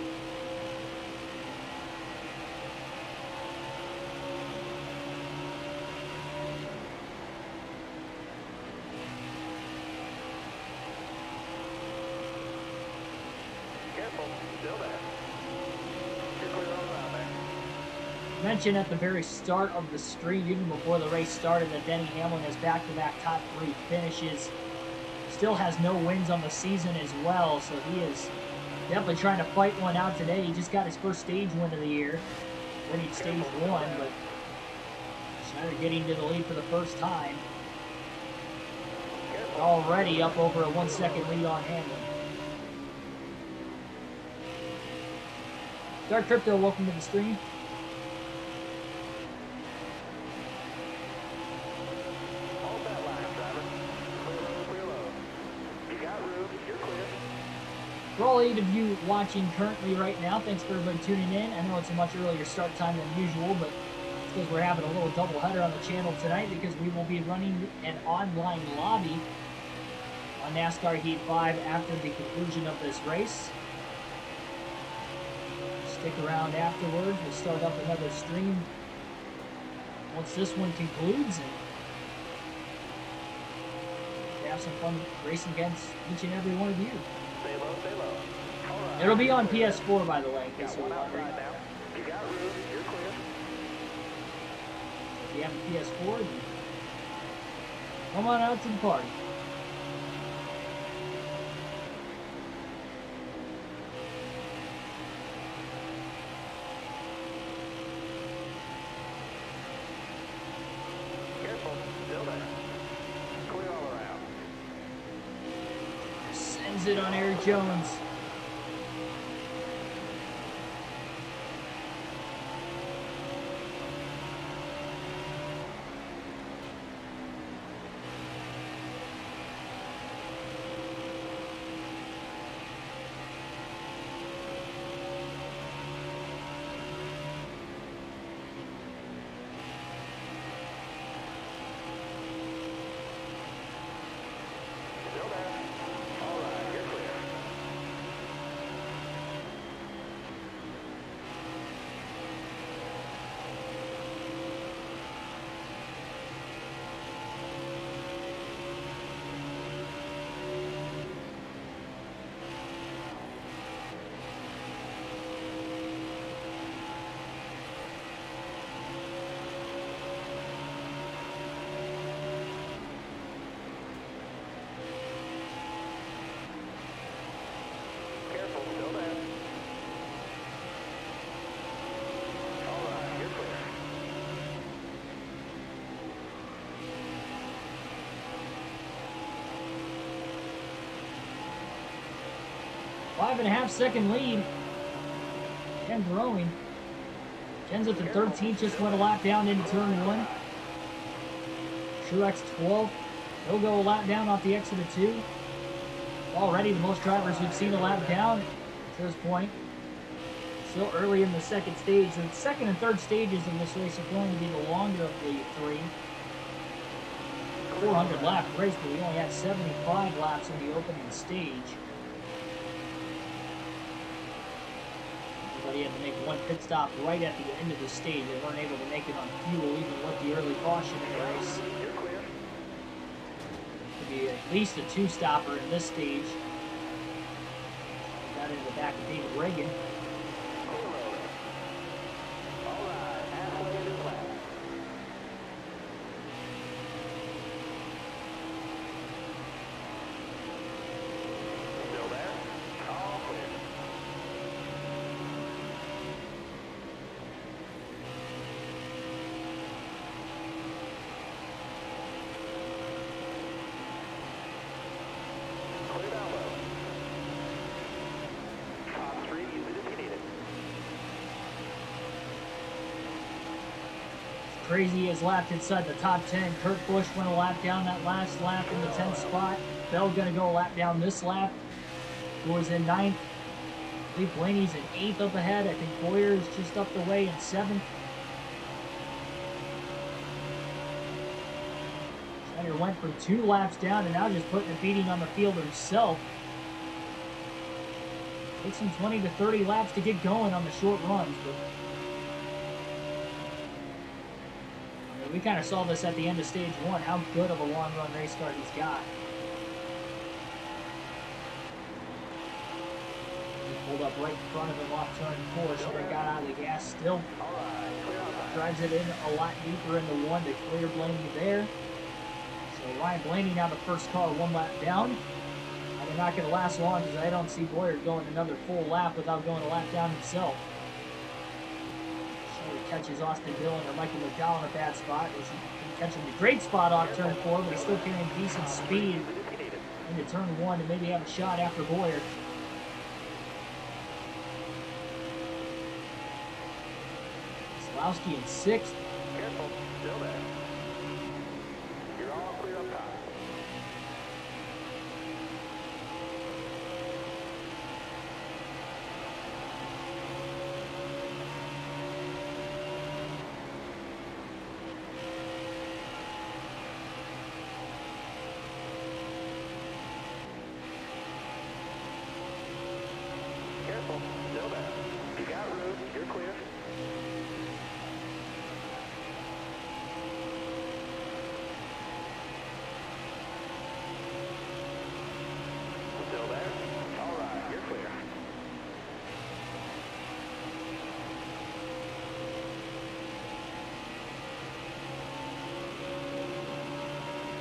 Careful, still there. You're clear all around there. Mentioned at the very start of the stream, even before the race started, that Denny Hamlin has back-to-back top 3 finishes. Still has no wins on the season as well, so he is definitely trying to fight one out today. He just got his first stage win of the year, winning stage 1, but Schneider getting to the lead for the first time. Already up over a 1 second lead on Hamlin. Dark Crypto, welcome to the stream. Hold that line, driver. Clear low, clear low. You got room, you're clear. For all 8 of you watching currently right now, thanks for everybody tuning in. I know it's a much earlier start time than usual, but it's because we're having a little double header on the channel tonight, because we will be running an online lobby on NASCAR Heat 5 after the conclusion of this race. Stick around afterwards. We'll start up another stream once this one concludes, and have some fun racing against each and every one of you. Stay low, stay low. All right. It'll be on PS4, by the way, in case Got you're one wondering. outside now. You got room, you're clear. If you have a PS4, then come on out to the party. Careful, still there. Clear all around. Sends it on Eric Jones. Still there. All right, you're clear. Careful, still there. All right, you're clear. Five and a half second lead. And growing. Jen's at the 13th, just went a lap down into turn 1. Truex 12th. He'll go a lap down off the exit of 2. Already the most drivers we've seen a lap down. to this point. Still early in the second stage. The second and third stages of this race are going to be the longer of the three. 400 lap race, but we only had 75 laps in the opening stage. Everybody had to make one pit stop right at the end of the stage. They weren't able to make it on fuel, even with the early caution in the race. Could be at least a two-stopper in this stage. Got into the back of David Reagan. Crazy as lapped inside the top 10. Kurt Busch went a lap down that last lap in the 10th spot. Bell gonna go a lap down this lap. Boyer's in 9th. I believe Blaney's in 8th up ahead. I think Boyer is just up the way in 7th. Schneider went for 2 laps down and now just putting a beating on the field himself. Takes him 20 to 30 laps to get going on the short runs, but we kind of saw this at the end of stage 1, how good of a long run race car he's got. He pulled up right in front of him off turn 4, so they got out of the gas still. Drives it in a lot deeper into 1 to clear Blaney there. So Ryan Blaney now the first car 1 lap down. And they're not going to last long because I don't see Boyer going another full lap without going a lap down himself. Catches Austin Dillon or Michael McDowell in a bad spot. He can catch him in a great spot off turn 4, but he's still carrying decent speed into turn 1 to maybe have a shot after Boyer. Slowski in 6th. Careful, still there. You're all clear up top. Careful, still there. You got room, you're clear. Still there? All right, you're clear.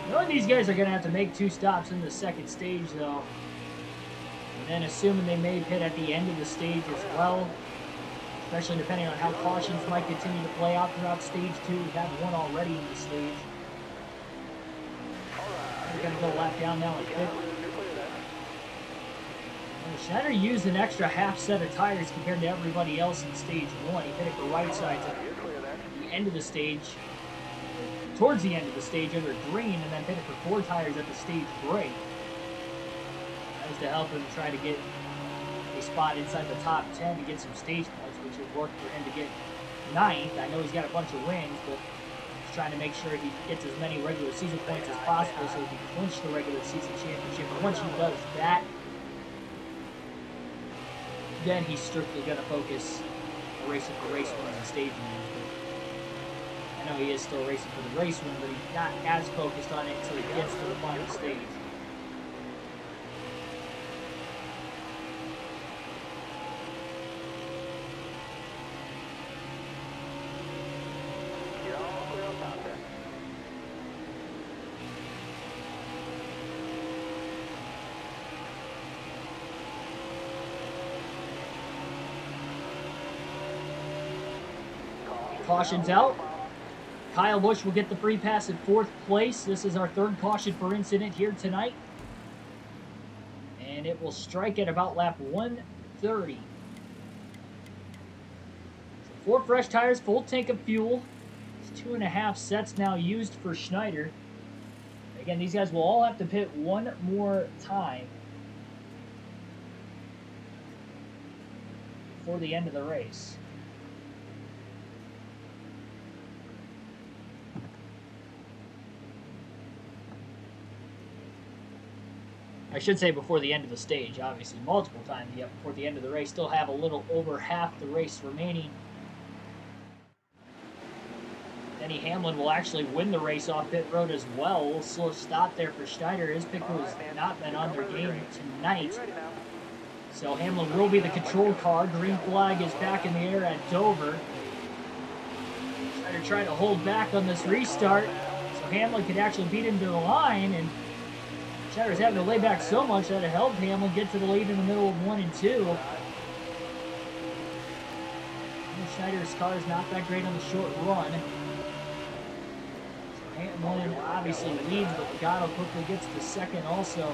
Knowing these guys are going to have to make 2 stops in the second stage, though. And then assuming they may hit at the end of the stage as well, especially depending on how cautions might continue to play out throughout stage 2. We have 1 already in the stage. We're going to go lap down now in 5th. Schneider used an extra half set of tires compared to everybody else in stage 1. He hit it the right side to the end of the stage, towards the end of the stage under green, and then hit it for 4 tires at the stage break. That was to help him try to get a spot inside the top 10 to get some stage points, which would work for him to get 9th. I know he's got a bunch of wins, but he's trying to make sure he gets as many regular season points as possible so he can clinch the regular season championship. And once he does that, then he's strictly going to focus on racing for race wins and stage wins. I know he is still racing for the race win, but he's not as focused on it until he gets to the final stage. You're all clear on top there. Caution's out. Kyle Busch will get the free pass in 4th place. This is our 3rd caution for incident here tonight. And it will strike at about lap 130. So 4 fresh tires, full tank of fuel. It's 2.5 sets now used for Schneider. Again, these guys will all have to pit 1 more time. before the end of the race. I should say before the end of the stage, obviously multiple times yet before the end of the race. Still have a little over half the race remaining. Denny Hamlin will actually win the race off pit road as well. A little slow stop there for Schneider. His pick has not been on their game tonight. So Hamlin will be the control car. Green flag is back in the air at Dover. Schneider trying to hold back on this restart so Hamlin could actually beat him to the line, and Schneider's having to lay back so much that it helped Hamlin get to the lead in the middle of 1 and 2. Schneider's car is not that great on the short run. So Hamlin obviously leads, but Logano quickly gets to second also.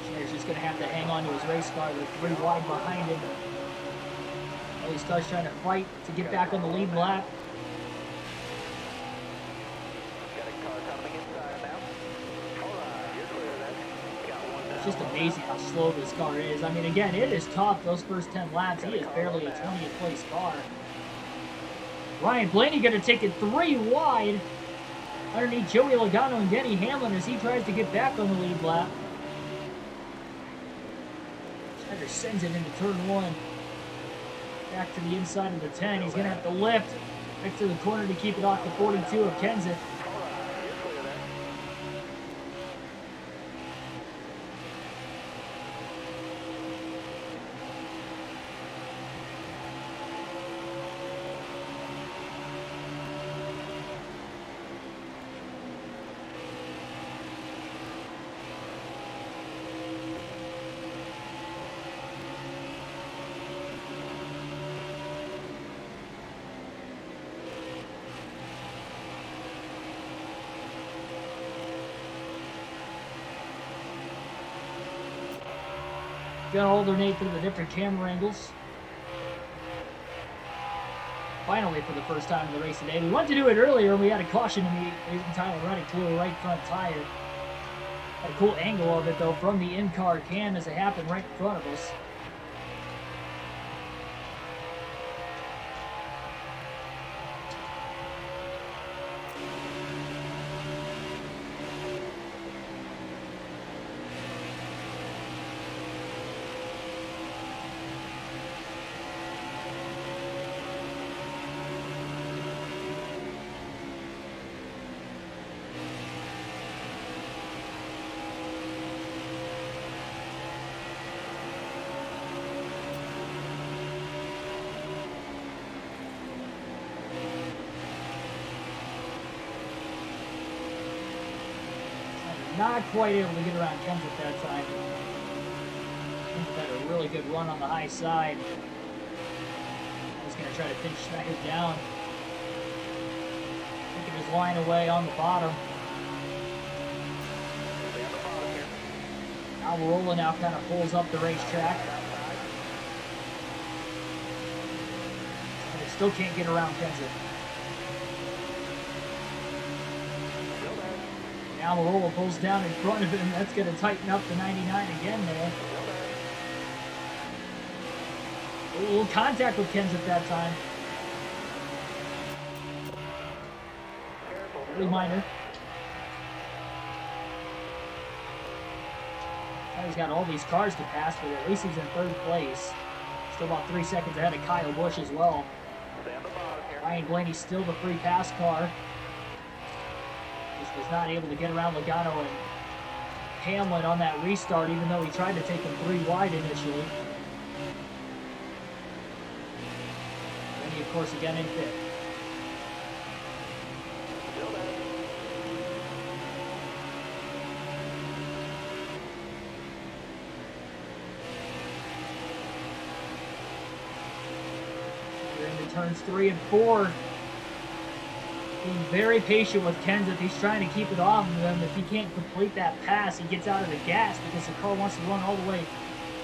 Schneider's just going to have to hang on to his race car. They're 3 wide behind him. All these cars trying to fight to get back on the lead lap. It's just amazing how slow this car is. I mean, again, it is tough those first 10 laps. He is barely a 20th place car. Ryan Blaney going to take it 3 wide underneath Joey Logano and Denny Hamlin as he tries to get back on the lead lap. Schneider sends it into turn 1. Back to the inside of the 10. He's going to have to lift back to the corner to keep it off the 42 of Kenseth. Gonna alternate through the different camera angles. Finally, for the first time in the race today. We wanted to do it earlier, and we had a caution to meet. Tyler Reddick blew a right front tire. Had a cool angle of it, though, from the in-car cam as it happened right in front of us. Not quite able to get around Kenseth that time. Kenseth had a really good run on the high side. He's going to try to pinch Schneider down. Taking his line away on the bottom. Almirola now kind of pulls up the racetrack. And they still can't get around Kenseth. Almirola pulls down in front of him. That's going to tighten up the 99 again there. A little contact with Kenseth that time. Really minor. Now he's got all these cars to pass, but at least he's in 3rd place. Still about 3 seconds ahead of Kyle Busch as well. Ryan Blaney still the free pass car. Was not able to get around Logano and Hamlin on that restart, even though he tried to take him 3 wide initially. Then he, of course, again in 5th. We're into turns 3 and 4. Being very patient with Kenseth. He's trying to keep it off of him. If he can't complete that pass, he gets out of the gas because the car wants to run all the way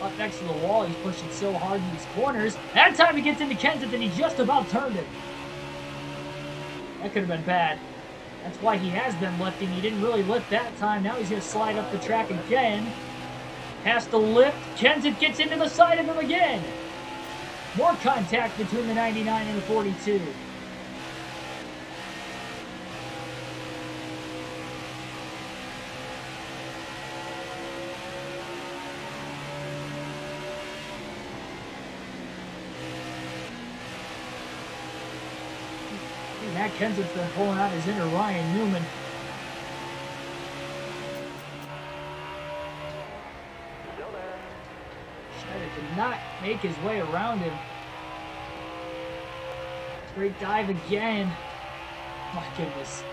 up next to the wall. He's pushing so hard in these corners. That time he gets into Kenseth and he just about turned it. That could have been bad. That's why he has been lifting. He didn't really lift that time. Now he's going to slide up the track again. Has to lift. Kenseth gets into the side of him again. More contact between the 99 and the 42. Matt Kenseth's been pulling out his inner Ryan Newman. Still there. Schneider could not make his way around him. Great dive again. My goodness.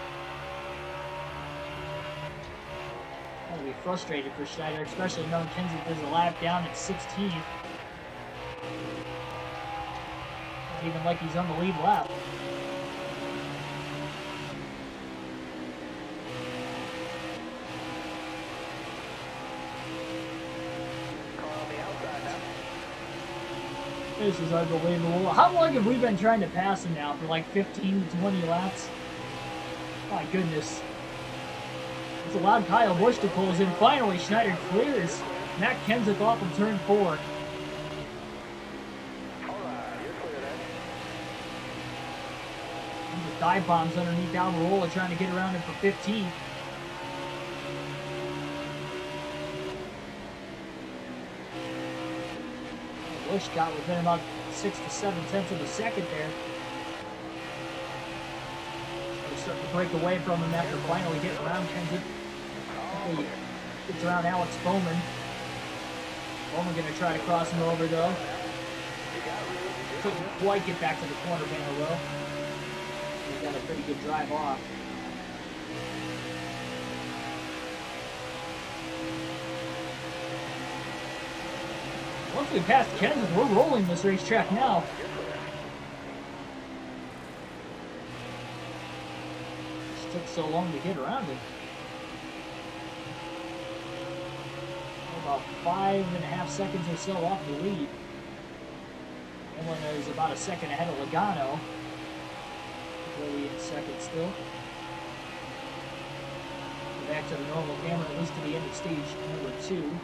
That'll be frustrated for Schneider, especially knowing Kenseth is a lap down at 16th. Not even like he's on the lead lap. This is unbelievable. How long have we been trying to pass him now? For like 15 to 20 laps? My goodness. It's allowed Kyle Busch to pull us in. Finally, Schneider clears Matt Kenseth off of turn 4. Just dive bombs underneath Almirola trying to get around him for 15th. Busch got within about 6 to 7 tenths of a second there. They're starting to break away from him after finally getting around Kenseth. He gets around Alex Bowman. Bowman going to try to cross him over though. Couldn't quite get back to the corner panel though. He got a pretty good drive off. Once we passed Kenseth, we're rolling this racetrack now. Just took so long to get around him. About 5.5 seconds or so off the lead. Hamlin is about a second ahead of Logano. Really in second still. Go back to the normal camera, at least to the end of stage number 2.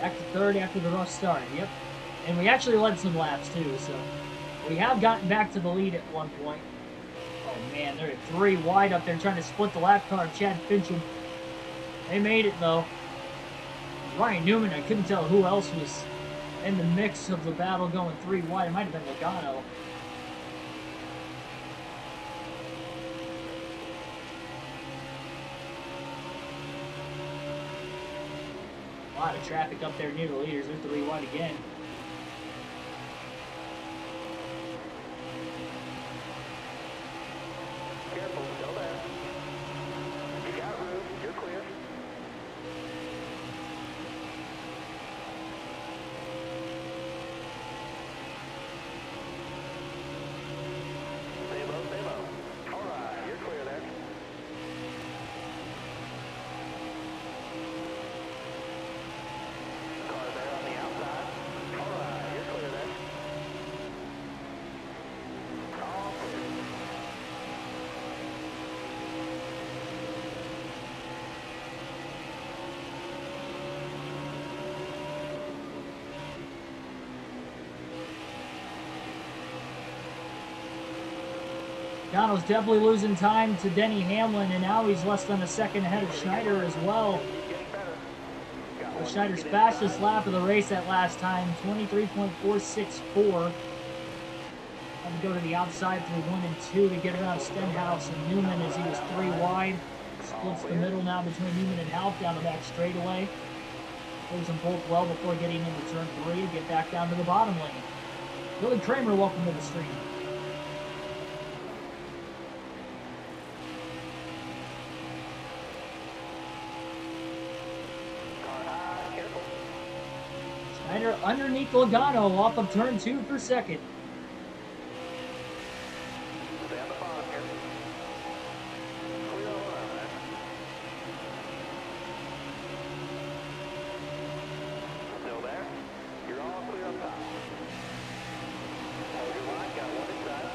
Back to third after the rough start, yep. And we actually led some laps too, so we have gotten back to the lead at one point. Oh man, they're 3 wide up there trying to split the lap car of Chad Fincham. They made it though. Ryan Newman, I couldn't tell who else was in the mix of the battle going 3 wide. It might have been Logano. A lot of traffic up there near the leaders. They're 3 wide again. Careful, still there. You got room, you're clear. Stay low, stay low. All right, you're clear there. Car there on the outside. All right, you're clear there. All clear. Logano's definitely losing time to Denny Hamlin, and now he's less than a second ahead of Schneider as well. Getting better. Got one Schneider's second fastest inside. lap of the race that last time, 23.464. Had to go to the outside through 1 and 2 to get around Stenhouse and Newman as he was 3 wide. Splits the middle now between Newman and Half down the back straightaway. Goes them both well before getting into turn 3 to get back down to the bottom lane. Billy Kramer, welcome to the stream. Car high, careful. Schneider underneath Logano off of turn 2 for second. Stay on the bottom here. Clear on line. Still there? You're all clear up top. Hold your line, got one inside.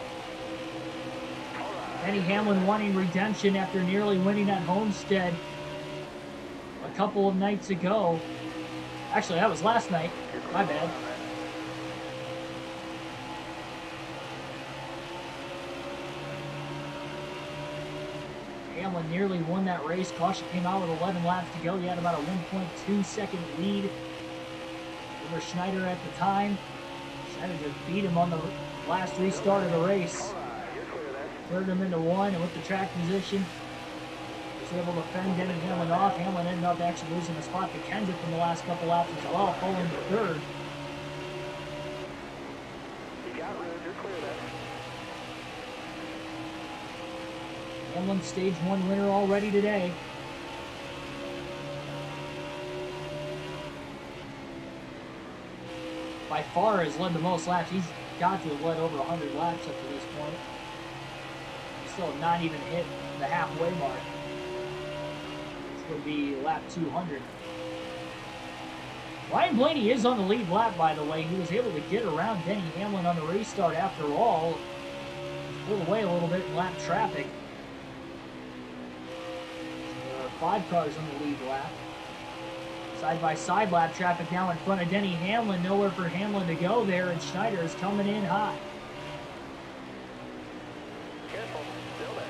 All right. Denny Hamlin wanting redemption after nearly winning at Homestead a couple of nights ago. Actually, that was last night. My bad. Hamlin nearly won that race. Caution came out with 11 laps to go. He had about a 1.2 second lead over Schneider at the time. Schneider just beat him on the last restart of the race. Turned him into one, and with the track position, was able to fend Denny Hamlin off. Hamlin ended up actually losing a spot to Kendrick in the last couple laps as well, falling to third. You got room, you're clear there. Hamlin stage 1 winner already today. By far has led the most laps. He's got to have led over 100 laps up to this point. He's still not even hit the halfway mark. This would be lap 200. Ryan Blaney is on the lead lap, by the way. He was able to get around Denny Hamlin on the restart after all. Pulled away a little bit in lap traffic. There are 5 cars on the lead lap. Side-by-side lap traffic now in front of Denny Hamlin. Nowhere for Hamlin to go there, and Schneider is coming in hot. Careful, still there.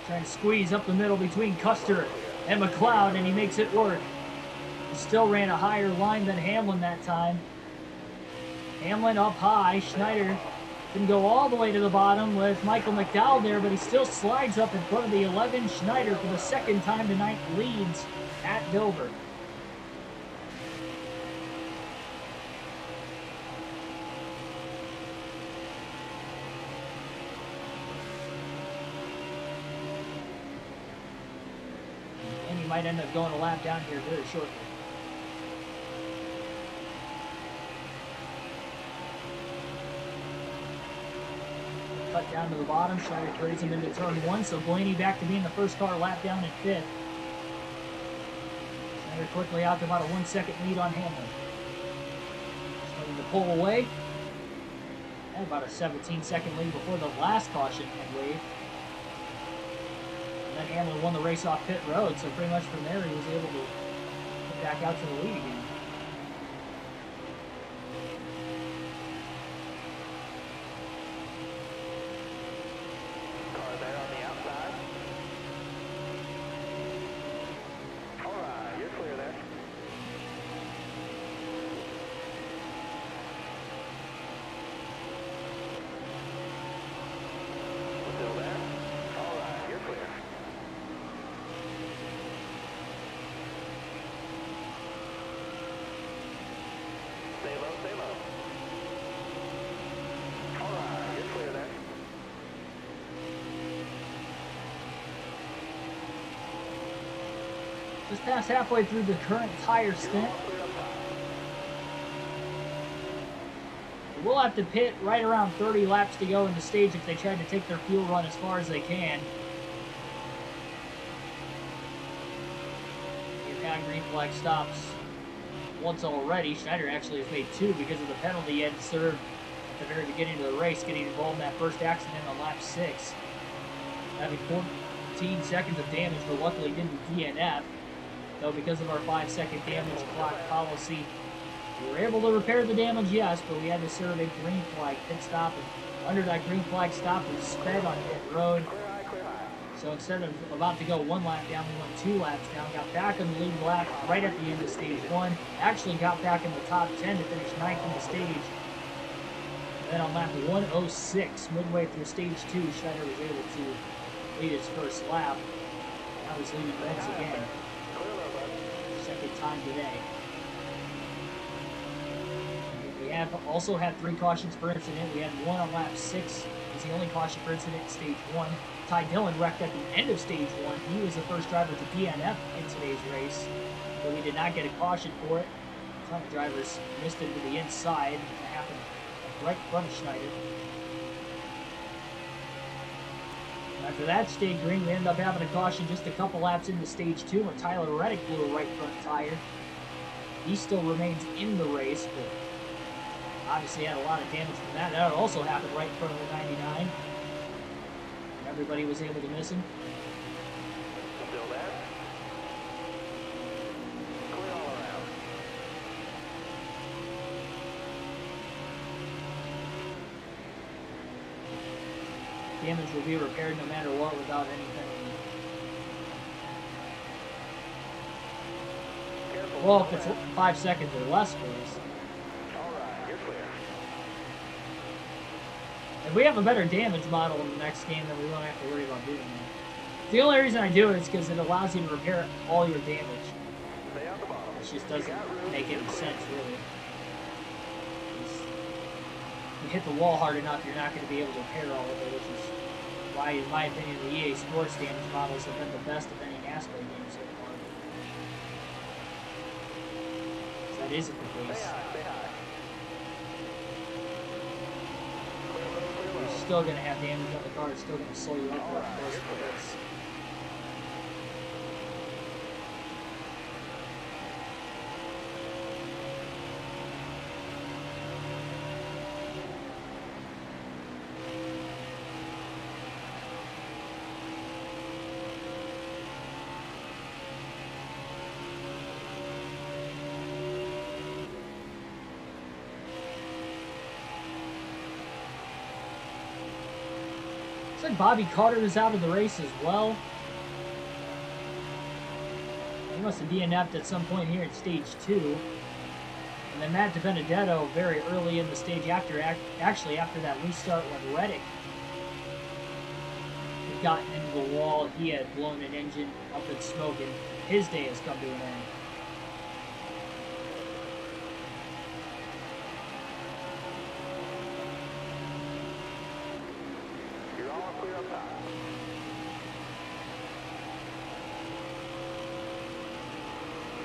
Trying to squeeze up the middle between Custer and McLeod, and he makes it work. He still ran a higher line than Hamlin that time. Hamlin up high. Schneider didn't go all the way to the bottom with Michael McDowell there, but he still slides up in front of the 11. Schneider, for the second time tonight, leads at Dover. And he might end up going a lap down here very shortly. Cut down to the bottom. Schneider trades him into turn 1, so Blaney back to being the first car lap down in 5th. Schneider quickly out to about a 1 second lead on Hamlin. Starting to pull away. And about a 17-second lead before the last caution had waved. And then Hamlin won the race off pit road, so pretty much from there he was able to get back out to the lead again. Car there on the outside. All right, you're clear there. Still there? All right, you're clear. Stay low, stay low. All right, you're clear there. Just past halfway through the current tire stint. We'll have to pit right around 30 laps to go in the stage if they try to take their fuel run as far as they can. We've had green flag stops once already. Schneider actually has made 2 because of the penalty he had to serve at the very beginning of the race, getting involved in that first accident on lap 6. Having 14 seconds of damage, but luckily didn't DNF. Though because of our 5-second damage clock policy, we were able to repair the damage, yes, but we had to serve a green flag pit stop, and under that green flag stop, we sped on pit road. Clear high, clear high. So instead of about to go 1 lap down, we went 2 laps down, got back on the lead lap right at the end of stage 1, actually got back in the top 10 to finish 9th in the stage. And then on lap 106, midway through stage 2, Schneider was able to lead his first lap. Now he's leading once again. Clear low, bud. Second time today. We have also had 3 cautions per incident. We had 1 on lap 6. It's the only caution per incident in stage 1. Ty Dillon wrecked at the end of stage 1. He was the first driver to DNF in today's race, but we did not get a caution for it. A ton of drivers missed it to the inside. It happened right in front of Schneider. After that stayed green, we ended up having a caution just a couple laps into stage 2 when Tyler Reddick blew a right front tire. He still remains in the race, but obviously had a lot of damage from that. That also happened right in front of the 99. everybody was able to miss him. Still there. Clear all around. Damage will be repaired no matter what without anything. Careful. Well, if it's 5 seconds or less for us. All right, you're clear. If we have a better damage model in the next game, then we won't have to worry about doing that. The only reason I do it is because it allows you to repair all your damage. Stay on the bottom. It just doesn't make any sense, really. You hit the wall hard enough, you're not going to be able to repair all of it, which is why, in my opinion, the EA Sports damage models have been the best of any NASCAR game so far. So that isn't the Stay case. high, stay high. Clear low, clear You're low. still going to have damage on the car. It's still going to slow you up for most of this. Looks like Bobby Carter is out of the race as well. He must have DNF'd at some point here in stage 2. And then Matt DiBenedetto very early in the stage after, actually after that restart when Reddick had gotten into the wall, he had blown an engine up in smoke, and his day has come to an end. You're all clear up top.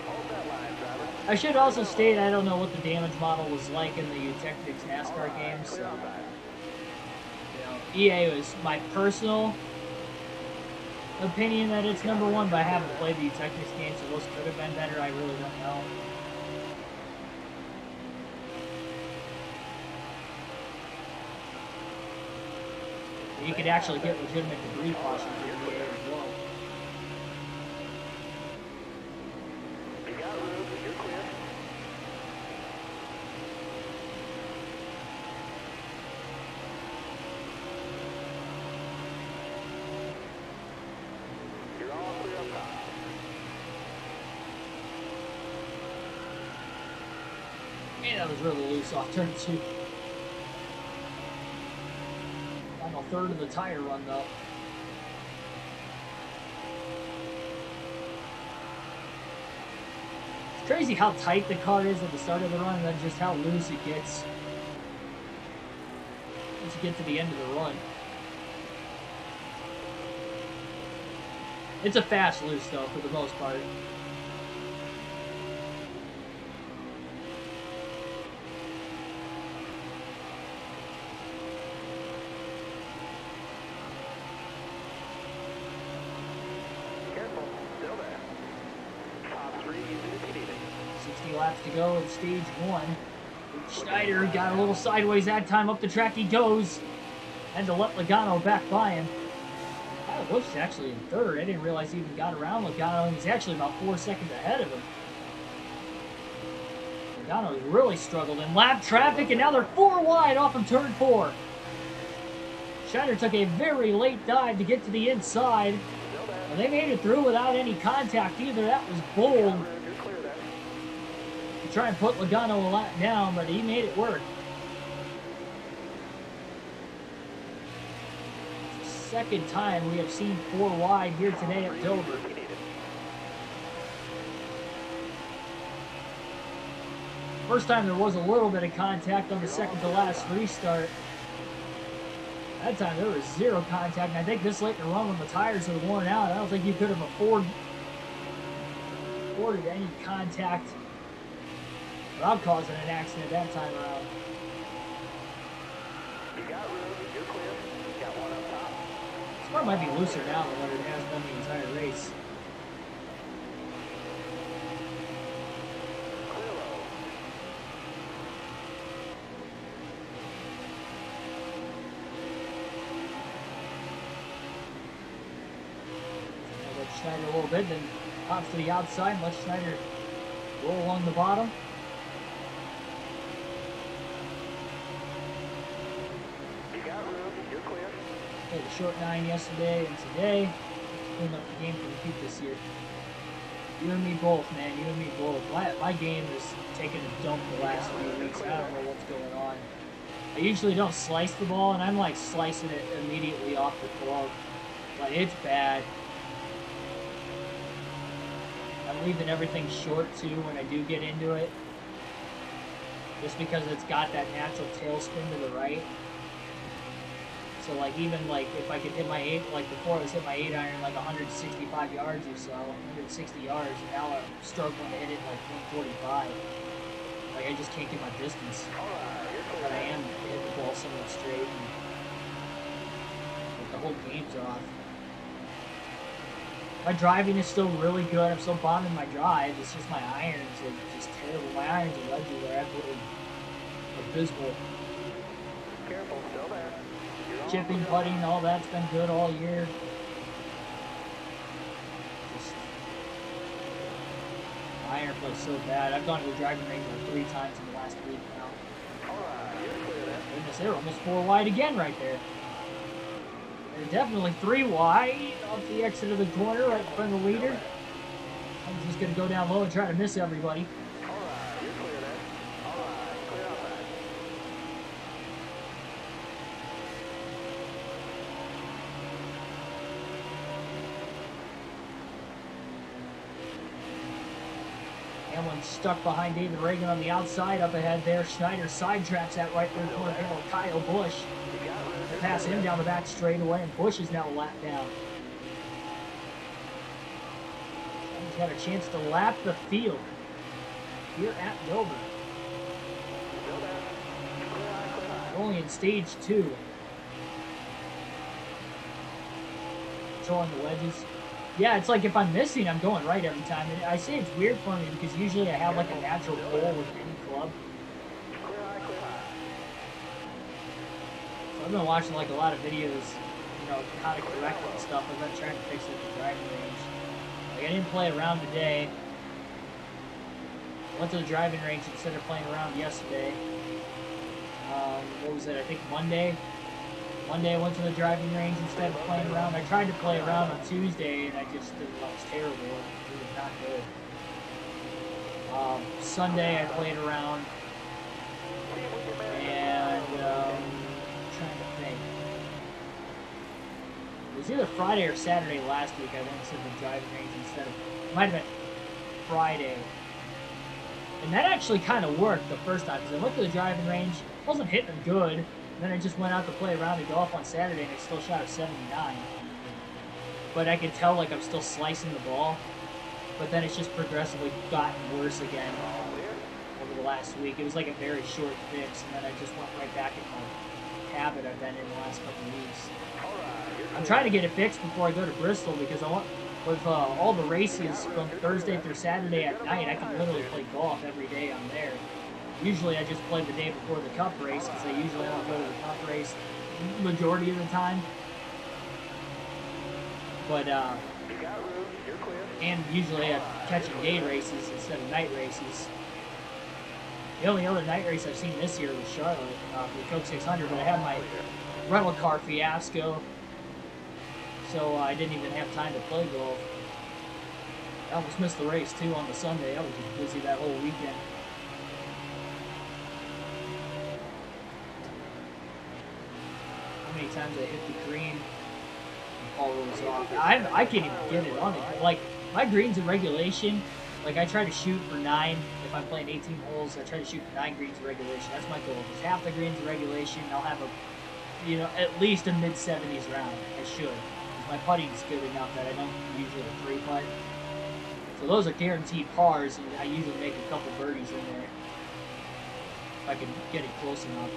Hold that line, driver. I should also state I don't know what the damage model was like in the Utechnics NASCAR games, Clear so outside. EA was my personal opinion that it's number 1, but I haven't played the Utechnics games, so those could have been better. I really don't know. You could actually get legitimate debris cautions in EA as well. You got room, you're clear. You're all clear up top. Man, that was really loose off turn 2. Final third of the tire run, though. It's crazy how tight the car is at the start of the run, and then just how loose it gets once you get to the end of the run. It's a fast loose, though, for the most part. Careful, still there. Top 3 easy to beat it. 60 laps to go in stage 1. Schneider got a little sideways that time. Up the track he goes. Had to let Logano back by him. Kyle Busch is actually in third. I didn't realize he even got around Logano. He's actually about 4 seconds ahead of him. Logano has really struggled in lap traffic, and now they're 4 wide off of turn 4. Schneider took a very late dive to get to the inside. Still there. And they made it through without any contact either. That was bold. Room, you're clear there. To try and put Logano a lap down, but he made it work. It's the second time we have seen 4 wide here today at Dover. We need it. First time there was a little bit of contact on the second to last restart. That time there was 0 contact, and I think this late in the run when the tires are worn out, I don't think you could have afforded any contact without causing an accident that time around. You got room, you're clear. Got one up top. This car might be looser now than what it has been the entire race. Clear low. bit, then pops to the outside and lets Schneider roll along the bottom. You got room. You're clear. Played a short 9 yesterday and today. Cleaned up the game for repeat this year. You and me both, man. You and me both. My game is taking a dump the last few weeks. I don't know what's going on. I usually don't slice the ball, and I'm like slicing it immediately off the club. Like, it's bad. I'm leaving everything short too when I do get into it. Just because it's got that natural tailspin to the right. So like even like if I could hit my 8, like before I was hitting my 8 iron like 165 yards or so, 160 yards, and now I'm struggling to hit it like 145. Like I just can't get my distance. But I am hitting the ball somewhat straight, and like, the whole game's off. My driving is still really good. I'm still bombing my drive. It's just my irons are just terrible. My irons are ledgy. They're absolutely abysmal. Careful, still there. Chipping, putting, all that's been good all year. Just my iron play is so bad. I've gone to the driving range like 3 times in the last week now. Goodness, they're almost 4 wide again right there. They're definitely 3 wide off the exit of the corner right in front of the leader. I'm just going to go down low and try to miss everybody. You're clear there. Clear outside. Hamlin stuck behind David Reagan on the outside. Up ahead there, Schneider sidetracks that right third corner panel. Kyle Busch. Pass him down the back straightaway, and Busch is now lapped down. He's got a chance to lap the field here at Dover. We're only in stage 2. Controlling the wedges. Yeah, it's like if I'm missing, I'm going right every time. And I say it's weird for me because usually I have like a natural pull with any club. So I've been watching like a lot of videos, you know, how to correct it and stuff. I've been trying to fix it at the driving range. Like I didn't play around today. Went to the driving range instead of playing around yesterday. What was it? I think Monday. Monday I went to the driving range instead of playing around. I tried to play around on Tuesday and I just it was terrible. It was not good. Sunday I played around and I'm trying to think. It was either Friday or Saturday last week I went to the driving range instead of, it might have been Friday. And that actually kind of worked the first time because I went to the driving range, wasn't hitting them good. Then I just went out to play around and golf on Saturday and I still shot a 79. But I could tell like I'm still slicing the ball. But then it's just progressively gotten worse again over the last week. It was like a very short fix and then I just went right back in my habit I've been in the last couple of weeks. I'm trying to get it fixed before I go to Bristol because I want, with all the races from Thursday through Saturday at night, I can literally play golf every day I'm there. Usually I just play the day before the Cup race because I usually don't go to the Cup race majority of the time. But, and usually I'm catching day races instead of night races. The only other night race I've seen this year was Charlotte, the Coke 600, but I had my rental car fiasco, so I didn't even have time to play golf. I almost missed the race too on the Sunday. I was just busy that whole weekend. How many times I hit the green and ball rolls off. I can't even get it on it. Like, my greens in regulation, like I try to shoot for 9. If I'm playing 18 holes, I try to shoot for 9 greens in regulation. That's my goal. Just half the greens in regulation, I'll have a, you know, at least a mid-70s round. I should. Because my putting's good enough that I don't usually have a 3-putt. So those are guaranteed pars, and I usually make a couple birdies in there if I can get it close enough.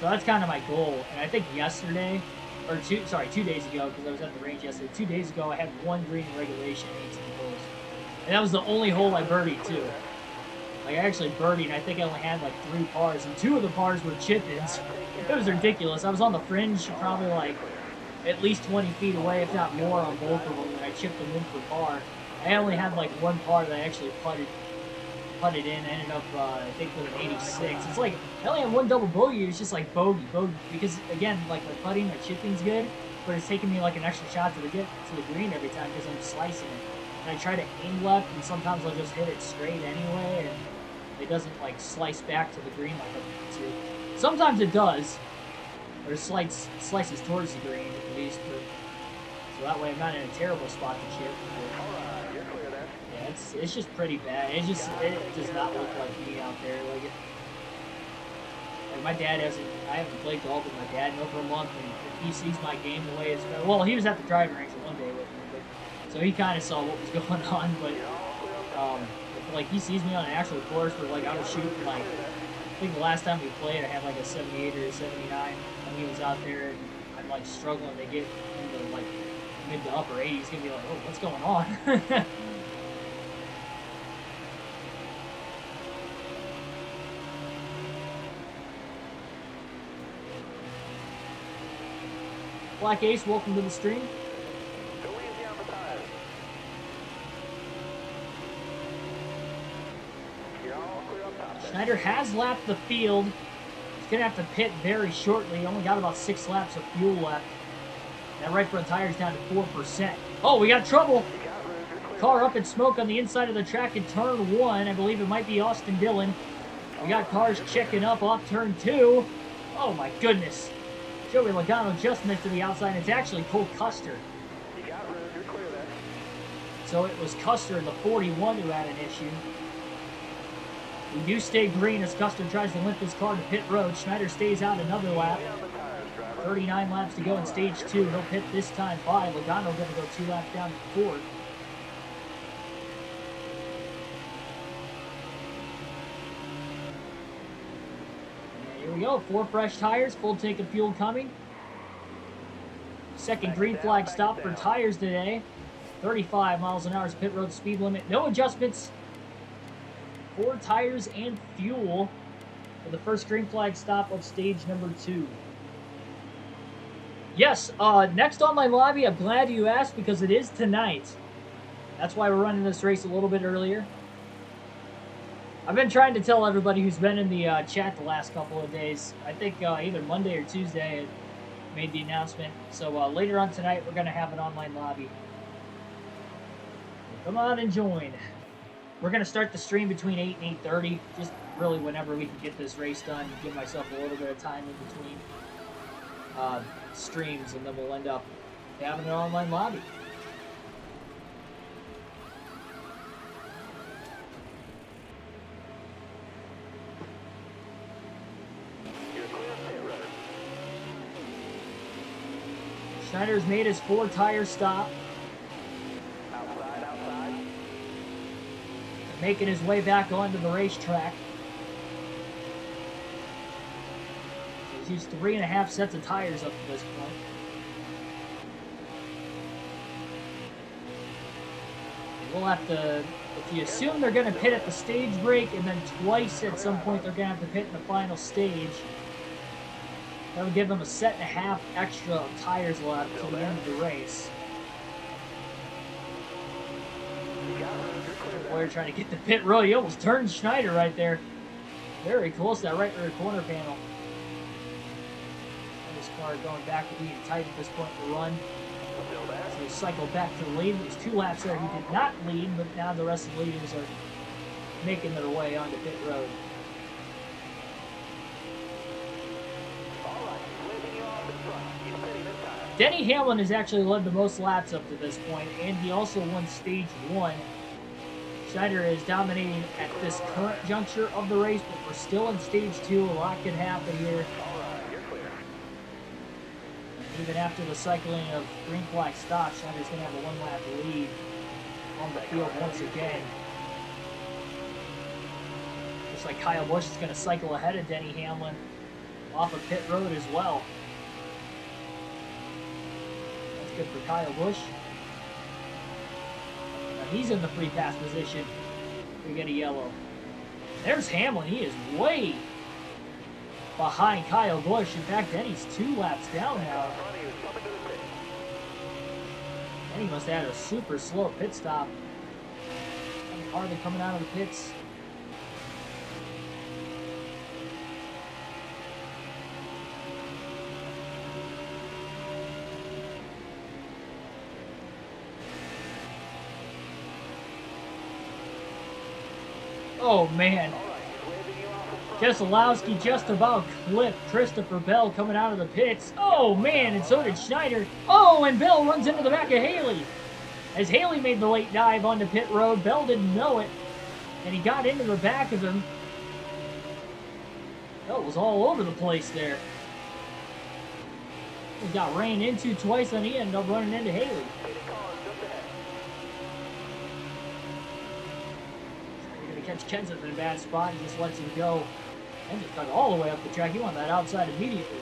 So that's kind of my goal. And I think yesterday, or 2 days ago, because I was at the range yesterday, 2 days ago I had 1 green in regulation, 18 holes. And that was the only hole I birdied too. Like I actually birdied, and I think I only had like 3 pars, and 2 of the pars were chip-ins. It was ridiculous. I was on the fringe probably like at least 20 feet away, if not more, on both of them, and I chipped them in for par. I only had like one par that I actually putted in. I ended up, I think, with an 86. It's like, I only had one double bogey. It's just like bogey. Because, again, like my putting, my chipping's good, but it's taking me like an extra shot to the green every time because I'm slicing it. And I try to aim left, and sometimes I'll just hit it straight anyway, and it doesn't like slice back to the green like I want to. Sometimes it does, or slices towards the green at least. But, so that way I'm not in a terrible spot to chip. Alright, you're clear then. Yeah, it's just pretty bad. It does not look like me out there. Like my dad I haven't played golf with my dad in over a month, and if he sees my game the way it's been, well, he was at the driving range one day with me, but so he kind of saw what was going on. But if, like, he sees me on an actual course where like I was shooting like, I think the last time we played I had like a 78 or a 79, and he was out there and I'm like struggling to get into like mid to upper 80s. He's gonna be like, oh, what's going on? Black Ace, welcome to the stream. Go easy on the tires. You're all clear up top then. Schneider has lapped the field. He's going to have to pit very shortly. He only got about 6 laps of fuel left. That right front tire's down to 4%. Oh, we got trouble. You got room, you're clear. Car up in smoke on the inside of the track in turn 1. I believe it might be Austin Dillon. We got cars checking up off turn 2. Oh my goodness. Joey Logano just missed to the outside. It's actually Cole Custer. You got room, you're clear then. So it was Custer in the 41 who had an issue. We do stay green as Custer tries to limp his car to pit road. Schneider stays out another lap. Easy on the tires, driver. 39 laps to go in stage 2. He'll pit this time 5. Logano going to go 2 laps down to 4th. Here we go. 4 fresh tires. Full tank of fuel coming. Second green flag stop for tires today. 35 miles an hour is pit road speed limit. No adjustments. 4 tires and fuel for the first green flag stop of stage number 2. Yes, next online lobby, I'm glad you asked because it is tonight. That's why we're running this race a little bit earlier. I've been trying to tell everybody who's been in the chat the last couple of days. I think either Monday or Tuesday I made the announcement. So later on tonight, we're going to have an online lobby. So come on and join. We're going to start the stream between 8 and 8:30. Just really whenever we can get this race done. Give myself a little bit of time in between streams, and then we'll end up having an online lobby. You're clear of pit road. Schneider's made his 4 tire stop, Outside. making his way back onto the racetrack. He's used 3.5 sets of tires up to this point. We'll have to, if you assume they're going to pit at the stage break and then twice at some point they're going to have to pit in the final stage, that would give them a 1.5 sets extra of tires left to the end of the race. You got room, you're clear then. Boy, trying to get the pit road. He almost turned Schneider right there. Very close to that right rear corner panel. And this car going back to being tight at this point to run. Still there. So he cycled back to the lead. There's 2 laps there. He did not lead, but now the rest of the leaders are making their way onto pit road. All right, leading you off in front. He's pitting this time. Denny Hamlin has actually led the most laps up to this point, and he also won stage 1. Schneider is dominating at this current juncture of the race, but we're still in stage 2. A lot can happen here. All right, you're clear. Even after the cycling of green flag stops, Schneider's going to have a 1-lap lead on the field once again. Looks like Kyle Busch is going to cycle ahead of Denny Hamlin off of pit road as well. That's good for Kyle Busch. Now he's in the free pass position. We get a yellow. There's Hamlin. He is way behind Kyle Busch. In fact, Denny's 2 laps down now. Front, he was coming to the pit. And he must have had a super slow pit stop. Hardly coming out of the pits. Oh man. Keselowski just about clipped Christopher Bell coming out of the pits. Oh man, and so did Schneider. Oh, and Bell runs into the back of Haley. As Haley made the late dive onto pit road, Bell didn't know it, and he got into the back of him. Bell was all over the place there. He got ran into twice, and he ended up running into Haley. You're going to catch Kenseth in a bad spot. He just lets him go. Kenseth cut all the way up the track. He wanted that outside immediately.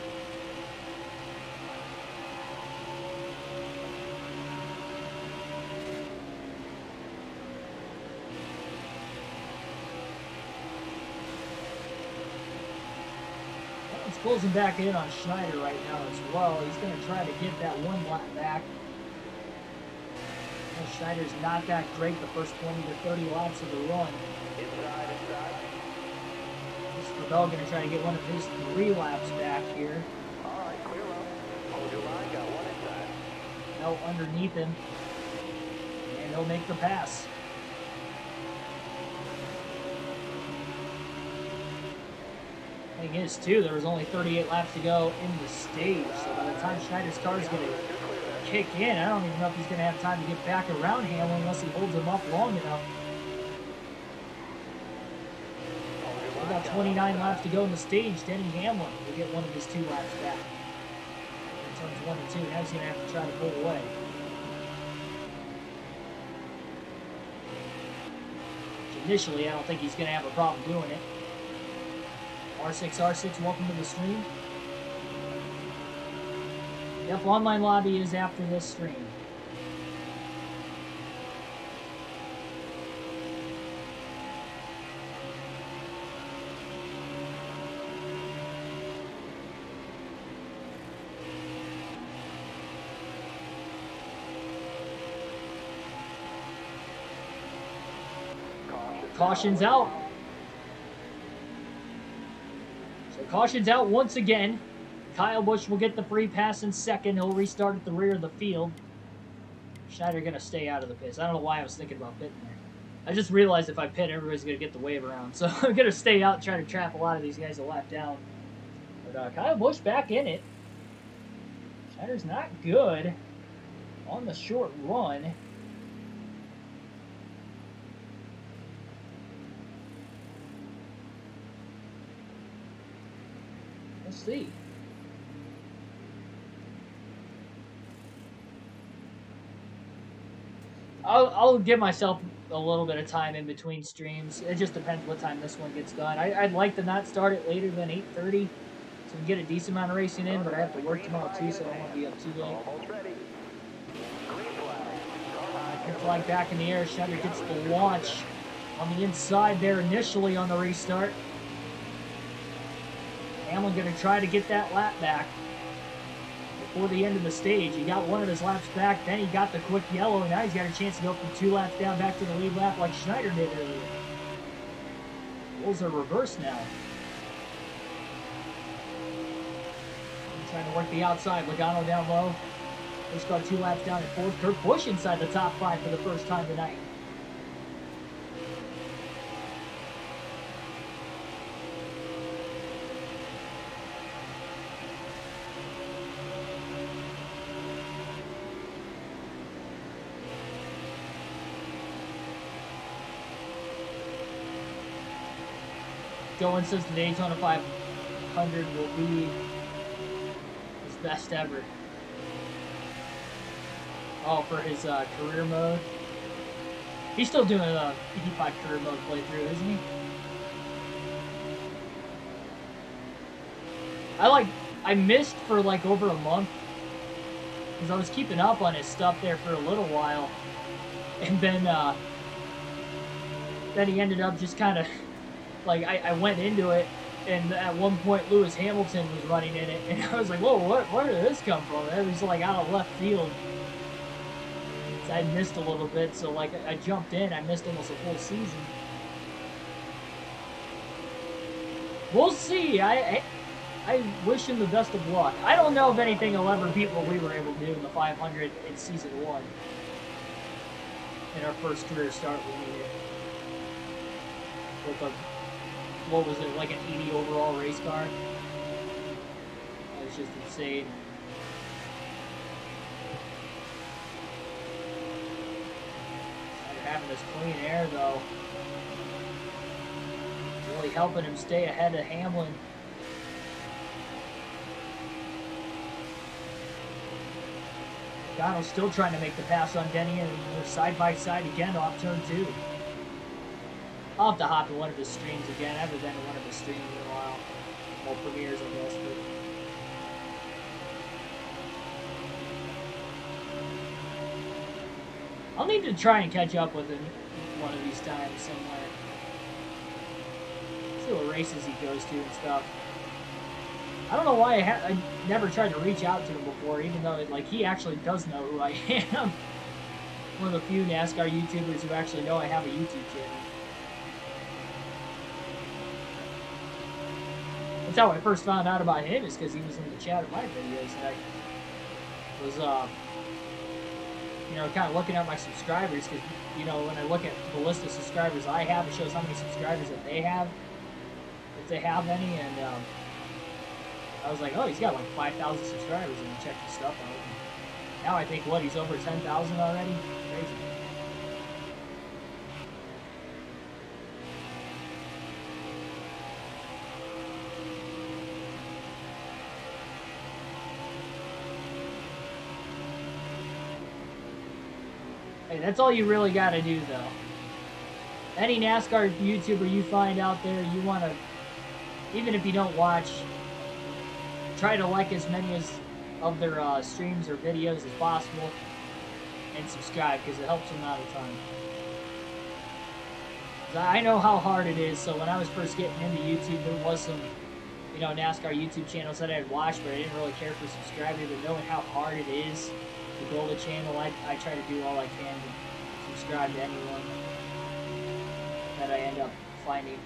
Closing back in on Schneider right now as well. He's going to try to get that one lap back. And Schneider's not that great the first 20 to 30 laps of the run. Inside. Mr. Bell going to try to get one of his 3 laps back here. All right, clear up. Hold your line, got one inside. Bell underneath him. And he'll make the pass. Thing is, too, there was only 38 laps to go in the stage, so by the time Schneider's car is going to kick in, I don't even know if he's going to have time to get back around Hamlin unless he holds him up long enough. About 29 laps to go in the stage. Denny Hamlin will get one of his 2 laps back. In turns 1 and 2, now he's going to have to try to pull away. Initially, I don't think he's going to have a problem doing it. R6, welcome to the stream. Yep, online lobby is after this stream. Caution's out. Caution's out once again. Kyle Busch will get the free pass in second. He'll restart at the rear of the field. Schneider going to stay out of the pits. I don't know why I was thinking about pitting there. I just realized if I pit, everybody's going to get the wave around. So I'm going to stay out and try to trap a lot of these guys a lap down. But Kyle Busch back in it. Schneider's not good on the short run. Let's see. I'll give myself a little bit of time in between streams. It just depends what time this one gets done. I'd like to not start it later than 8:30 so we can get a decent amount of racing in, but I have to work tomorrow too, so I don't want to be up too late. Pit flag back in the air. Schneider gets the launch on the inside there initially on the restart. Hamlin going to try to get that lap back before the end of the stage. He got one of his laps back, then he got the quick yellow, and now he's got a chance to go from 2 laps down back to the lead lap like Schneider did earlier. Roles are reversed now. He's trying to work the outside. Logano down low. He's got 2 laps down in 4th. Kurt Busch inside the top 5 for the first time tonight. Dylan says the Daytona 500 will be his best ever. Oh, for his career mode. He's still doing a EP5 career mode playthrough, isn't he? I missed for like over a month because I was keeping up on his stuff there for a little while, and then he ended up just kind of. Like, I went into it, and at one point Lewis Hamilton was running in it, and I was like, whoa, where did this come from? It was like out of left field. I missed a little bit, so like I jumped in, I missed almost a full season. We'll see. I wish him the best of luck. I don't know if anything will ever beat what we were able to do in the 500 in season 1. In our first career start we needed. With a, what was it, like an 80 overall race car? That was just insane. Having this clean air though, really helping him stay ahead of Hamlin. Donald's still trying to make the pass on Denny, and they're side by side again off turn 2. I'll have to hop in one of his streams again. I haven't been in one of his streams in a while. Well, premieres, I guess, but I'll need to try and catch up with him one of these times somewhere. See what races he goes to and stuff. I don't know why I never tried to reach out to him before, even though like he actually does know who I am. One of the few NASCAR YouTubers who actually know I have a YouTube channel. That's how I first found out about him, is because he was in the chat of my videos, and I was you know, kind of looking at my subscribers, because, you know, when I look at the list of subscribers I have, it shows how many subscribers that they have, if they have any, and I was like, oh, he's got like 5,000 subscribers, and I checked his stuff out. And now I think, what, he's over 10,000 already? Crazy. Hey, that's all you really got to do, though. Any NASCAR YouTuber you find out there, you want to, even if you don't watch, try to like as many of their streams or videos as possible, and subscribe, because it helps them out a ton. I know how hard it is, so when I was first getting into YouTube, there was some, you know, NASCAR YouTube channels that I'd watch, but I didn't really care for subscribing, but knowing how hard it is to build a channel, I try to do all I can to subscribe to anyone that I end up finding.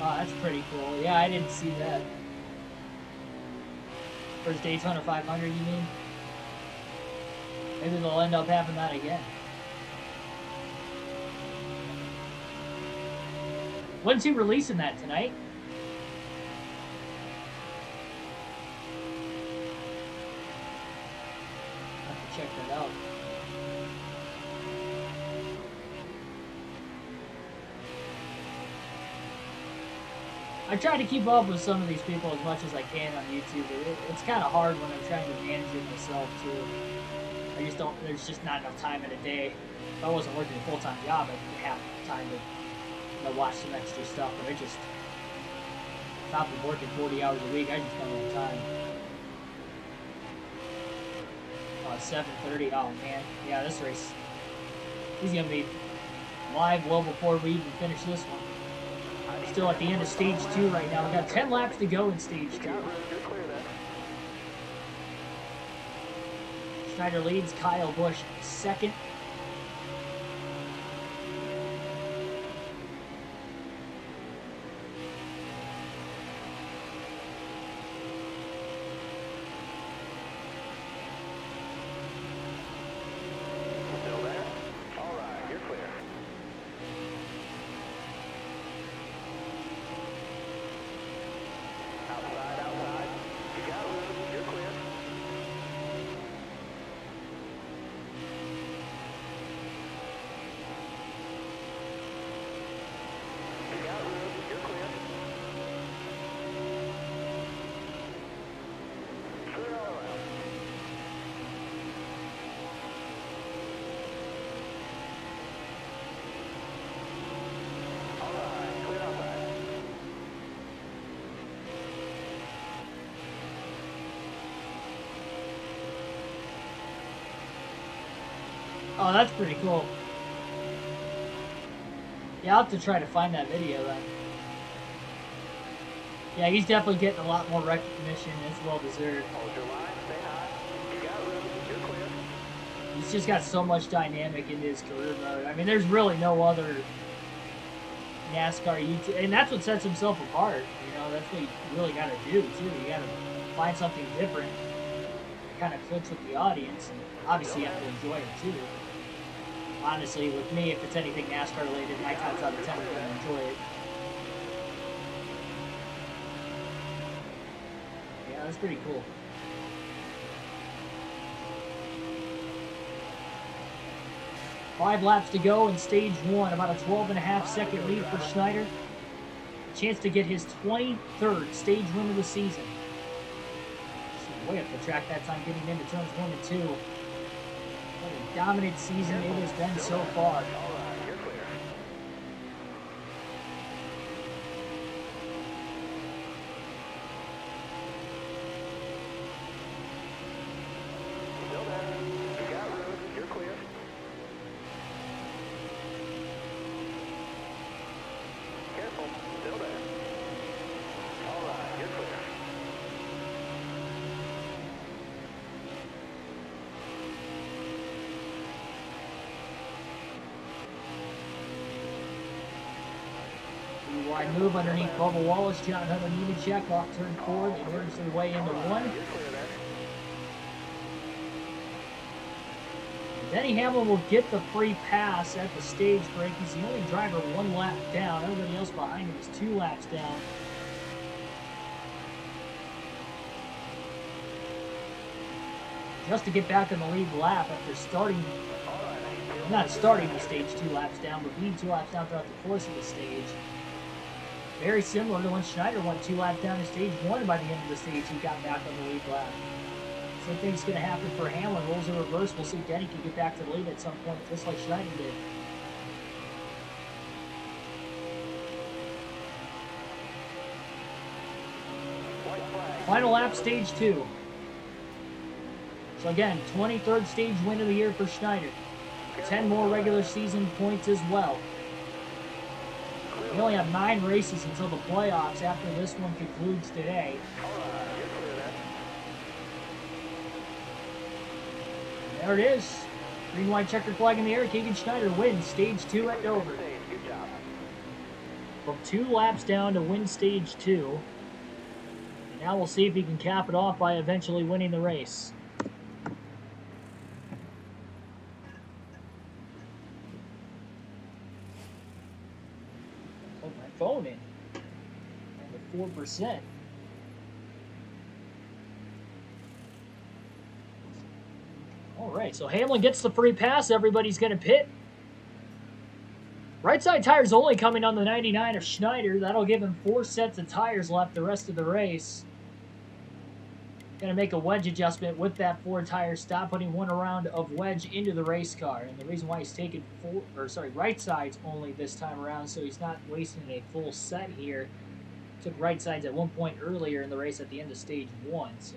Oh, that's pretty cool. Yeah, I didn't see that. First Daytona 500, you mean? Maybe they'll end up having that again. When's he releasing that, tonight? I have to check that out. I try to keep up with some of these people as much as I can on YouTube. It's kind of hard when I'm trying to manage it myself, too. I just don't, there's just not enough time in a day. If I wasn't working a full-time job, I'd have time to, you know, watch some extra stuff, but I just, if I've been working 40 hours a week, I just don't have time. 7:30, oh man, yeah, this race, he's going to be live well before we even finish this one. Still at the end of stage 2 right now. We've got 10 laps to go in stage 2. Schneider leads, Kyle Busch second. Still there? All right, you're clear. Outside. You got room. You're clear. Oh, that's pretty cool. Yeah, I'll have to try to find that video then. Yeah, he's definitely getting a lot more recognition. It's well deserved. Hold your line, stay high. You got room, you're clear. He's just got so much dynamic in his career mode. I mean, there's really no other NASCAR YouTube, and that's what sets himself apart. You know, that's what you really got to do too. You got to find something different that kind of clicks with the audience, and obviously you have to enjoy it too. Honestly, with me, if it's anything NASCAR related, 9 times out of 10 I'm going to enjoy it. Yeah, that's pretty cool. Five laps to go in stage 1. About a 12.5-second lead for Schneider. Chance to get his 23rd stage win of the season. So way up the track that time, getting into turns 1 and 2. What a dominant season it has been so far. All right, you're clear. Still there. You got room, you're clear. Careful, still there. All right, you're clear. Wide move underneath Bubba Wallace. John Hunter needed check off turn 4. They emerged their way into 1. You're clear there. Denny Hamlin will get the free pass at the stage break. He's the only driver 1 lap down. Everybody else behind him is 2 laps down. Just to get back in the lead lap after starting, not starting the stage 2 laps down, but being 2 laps down throughout the course of the stage. Very similar to when Schneider went 2 laps down in stage 1, and by the end of the stage he got back on the lead lap. Same thing's going to happen for Hamlin. Rolls in reverse. We'll see Denny can get back to the lead at some point, just like Schneider did. Final lap, stage 2. So again, 23rd stage win of the year for Schneider. 10 more regular season points as well. We only have 9 races until the playoffs after this one concludes today. There it is. Green, white, checkered flag in the air. Keegan Schneider wins stage 2 at Dover. From 2 laps down to win stage 2. And now we'll see if he can cap it off by eventually winning the race. Plug my phone in. And at 4%. Alright, so Hamlin gets the free pass. Everybody's going to pit. Right side tires only coming on the 99 of Schneider. That'll give him 4 sets of tires left the rest of the race. Going to make a wedge adjustment with that 4 tire stop, putting 1 round of wedge into the race car. And the reason why he's taking right sides only this time around, so he's not wasting a full set here. Took right sides at one point earlier in the race at the end of stage 1, so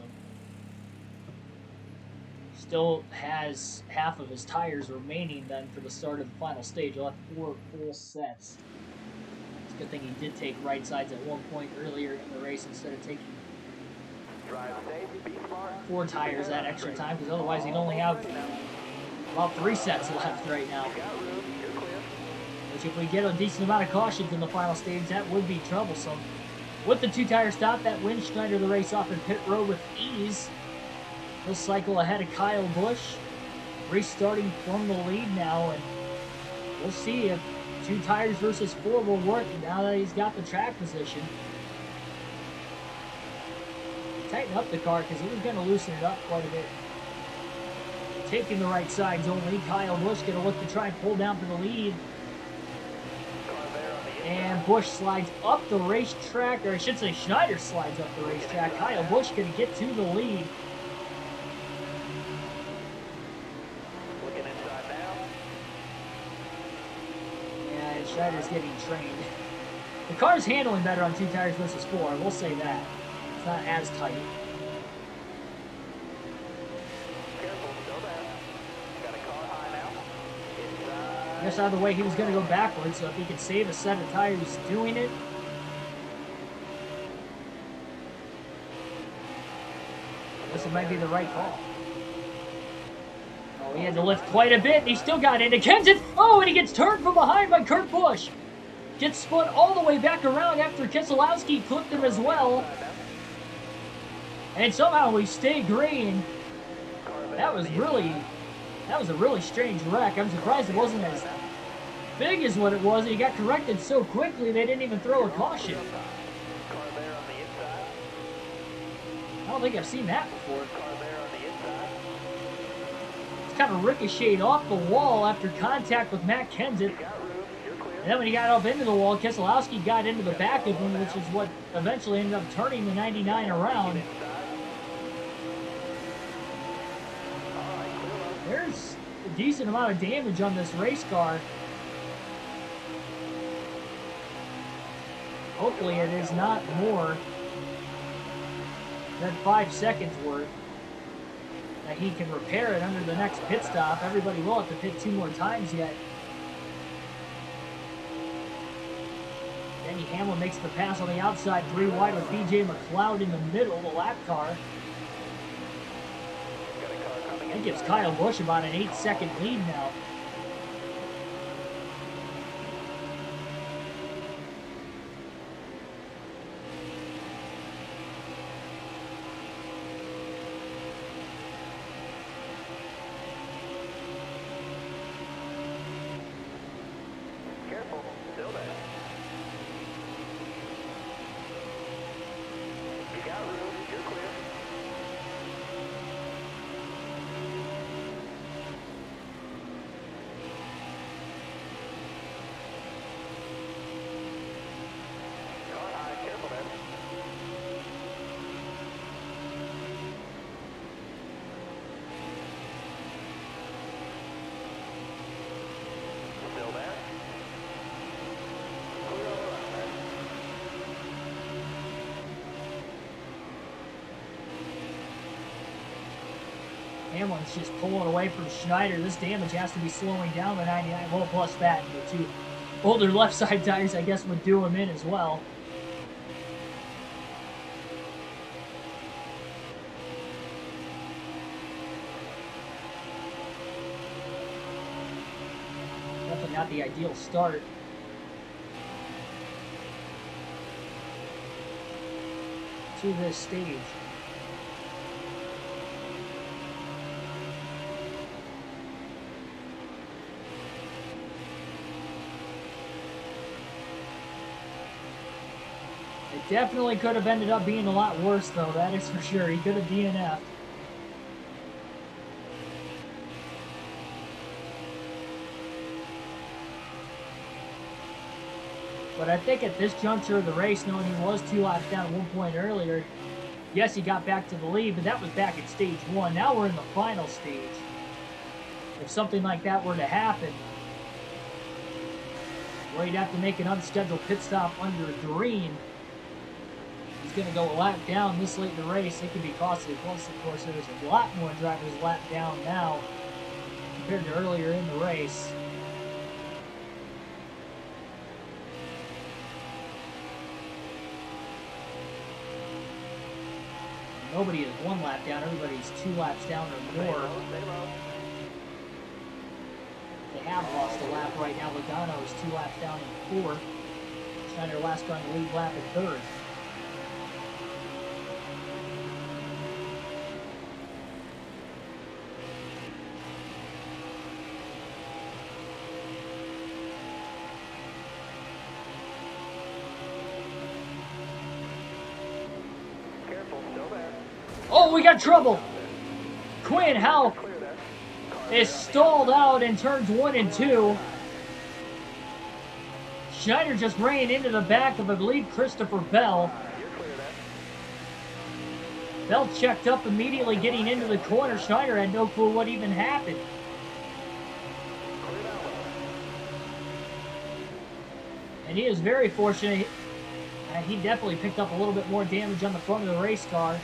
still has half of his tires remaining then for the start of the final stage. He'll have 4 full sets. It's a good thing he did take right sides at one point earlier in the race instead of taking 4 tires that extra time, because otherwise he'd only have about 3 sets left right now. Which, if we get a decent amount of cautions in the final stage, that would be troublesome. With the 2 tire stop, that wins Schneider the race off in pit road with ease. He'll cycle ahead of Kyle Busch, restarting from the lead now, and we'll see if 2 tires versus 4 will work now that he's got the track position. Tighten up the car because it was going to loosen it up quite a bit. Taking the right sides only. Kyle Busch going to look to try and pull down for the lead. And Busch slides up the racetrack, or I should say Schneider slides up the racetrack. Kyle Busch going to get to the lead. Looking inside now. Yeah, and Schneider's getting trained. The car's handling better on 2 tires versus 4, we'll say that. It's not as tight. Careful, still there. Got a car high now. I guess either way he was going to go backwards, so if he could save a set of tires doing it. I guess it might be the right call. Oh, he had to lift quite a bit, and he still got into Kenseth. Oh, and he gets turned from behind by Kurt Busch. Gets spun all the way back around after Keselowski clipped him as well. And somehow we stay green. That was a really strange wreck. I'm surprised it wasn't as big as what it was. He got corrected so quickly they didn't even throw a caution. I don't think I've seen that before. It's kind of ricocheted off the wall after contact with Matt Kenseth. And then when he got up into the wall, Keselowski got into the back of him, which is what eventually ended up turning the 99 around. There's a decent amount of damage on this race car. Hopefully it is not more than 5 seconds worth. That he can repair it under the next pit stop. Everybody will have to pit 2 more times yet. Denny Hamlin makes the pass on the outside, 3 wide with BJ McLeod in the middle, the lap car. That gives Kyle Busch about an 8-second lead now. Careful, still there. You got room, you're clear. Car high, careful there. Still there. Clear all around there. Hamlin's just pulling away from Schneider. This damage has to be slowing down the 99. Well, plus that, the 2 older left side tires, I guess, would do him in as well. Definitely not the ideal start. To this stage. It definitely could have ended up being a lot worse, though, that is for sure. He could have DNF'd. But I think at this juncture of the race, knowing he was 2 laps down at one point earlier, yes, he got back to the lead, but that was back at stage 1. Now we're in the final stage. If something like that were to happen, where he'd have to make an unscheduled pit stop under green, he's going to go a lap down this late in the race. It could be costly. Plus, of course, there's a lot more drivers lap down now compared to earlier in the race. Nobody is 1 lap down. Everybody's 2 laps down or more. They have lost a lap right now. Logano is 2 laps down in 4th. Schneider last on the lead lap in 3rd. Oh, we got trouble. Quinn Houck is stalled out in turns 1 and 2. Schneider just ran into the back of, I believe, Christopher Bell. Bell checked up immediately getting into the corner. Schneider had no clue what even happened. And he is very fortunate. He definitely picked up a little bit more damage on the front of the race car.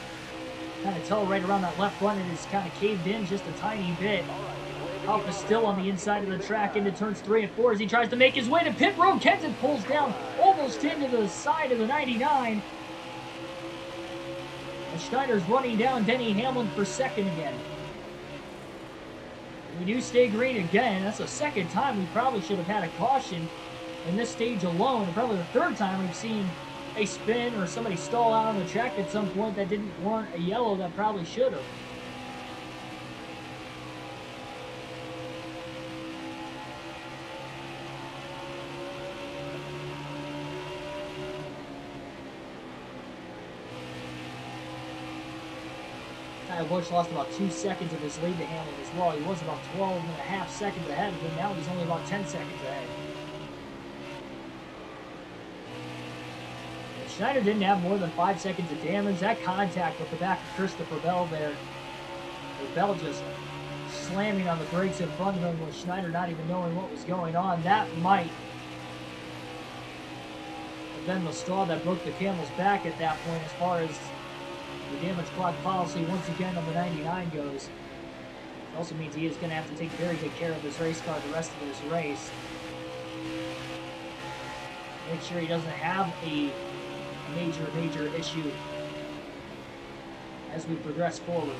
Kind of tell right around that left front, it is kind of caved in just a tiny bit. Alpha still on the inside of the track into turns 3 and 4 as he tries to make his way to pit road. Kenton pulls down almost into the side of the 99. And Schneider's running down Denny Hamlin for second again. We do stay green again. That's the second time we probably should have had a caution in this stage alone. And probably the third time we've seen a spin or somebody stall out on the track at some point that didn't warrant a yellow that probably should have. Kyle Busch lost about 2 seconds of his lead to Hamlin as well. He was about 12.5 seconds ahead of him. Now he's only about 10 seconds ahead. And Schneider didn't have more than 5 seconds of damage. That contact with the back of Christopher Bell there. Bell just slamming on the brakes in front of him with Schneider not even knowing what was going on. That might have been the straw that broke the camel's back at that point as far as the damage clock policy once again on the 99 goes. It also means he is going to have to take very good care of this race car the rest of this race. Make sure he doesn't have a major issue as we progress forward.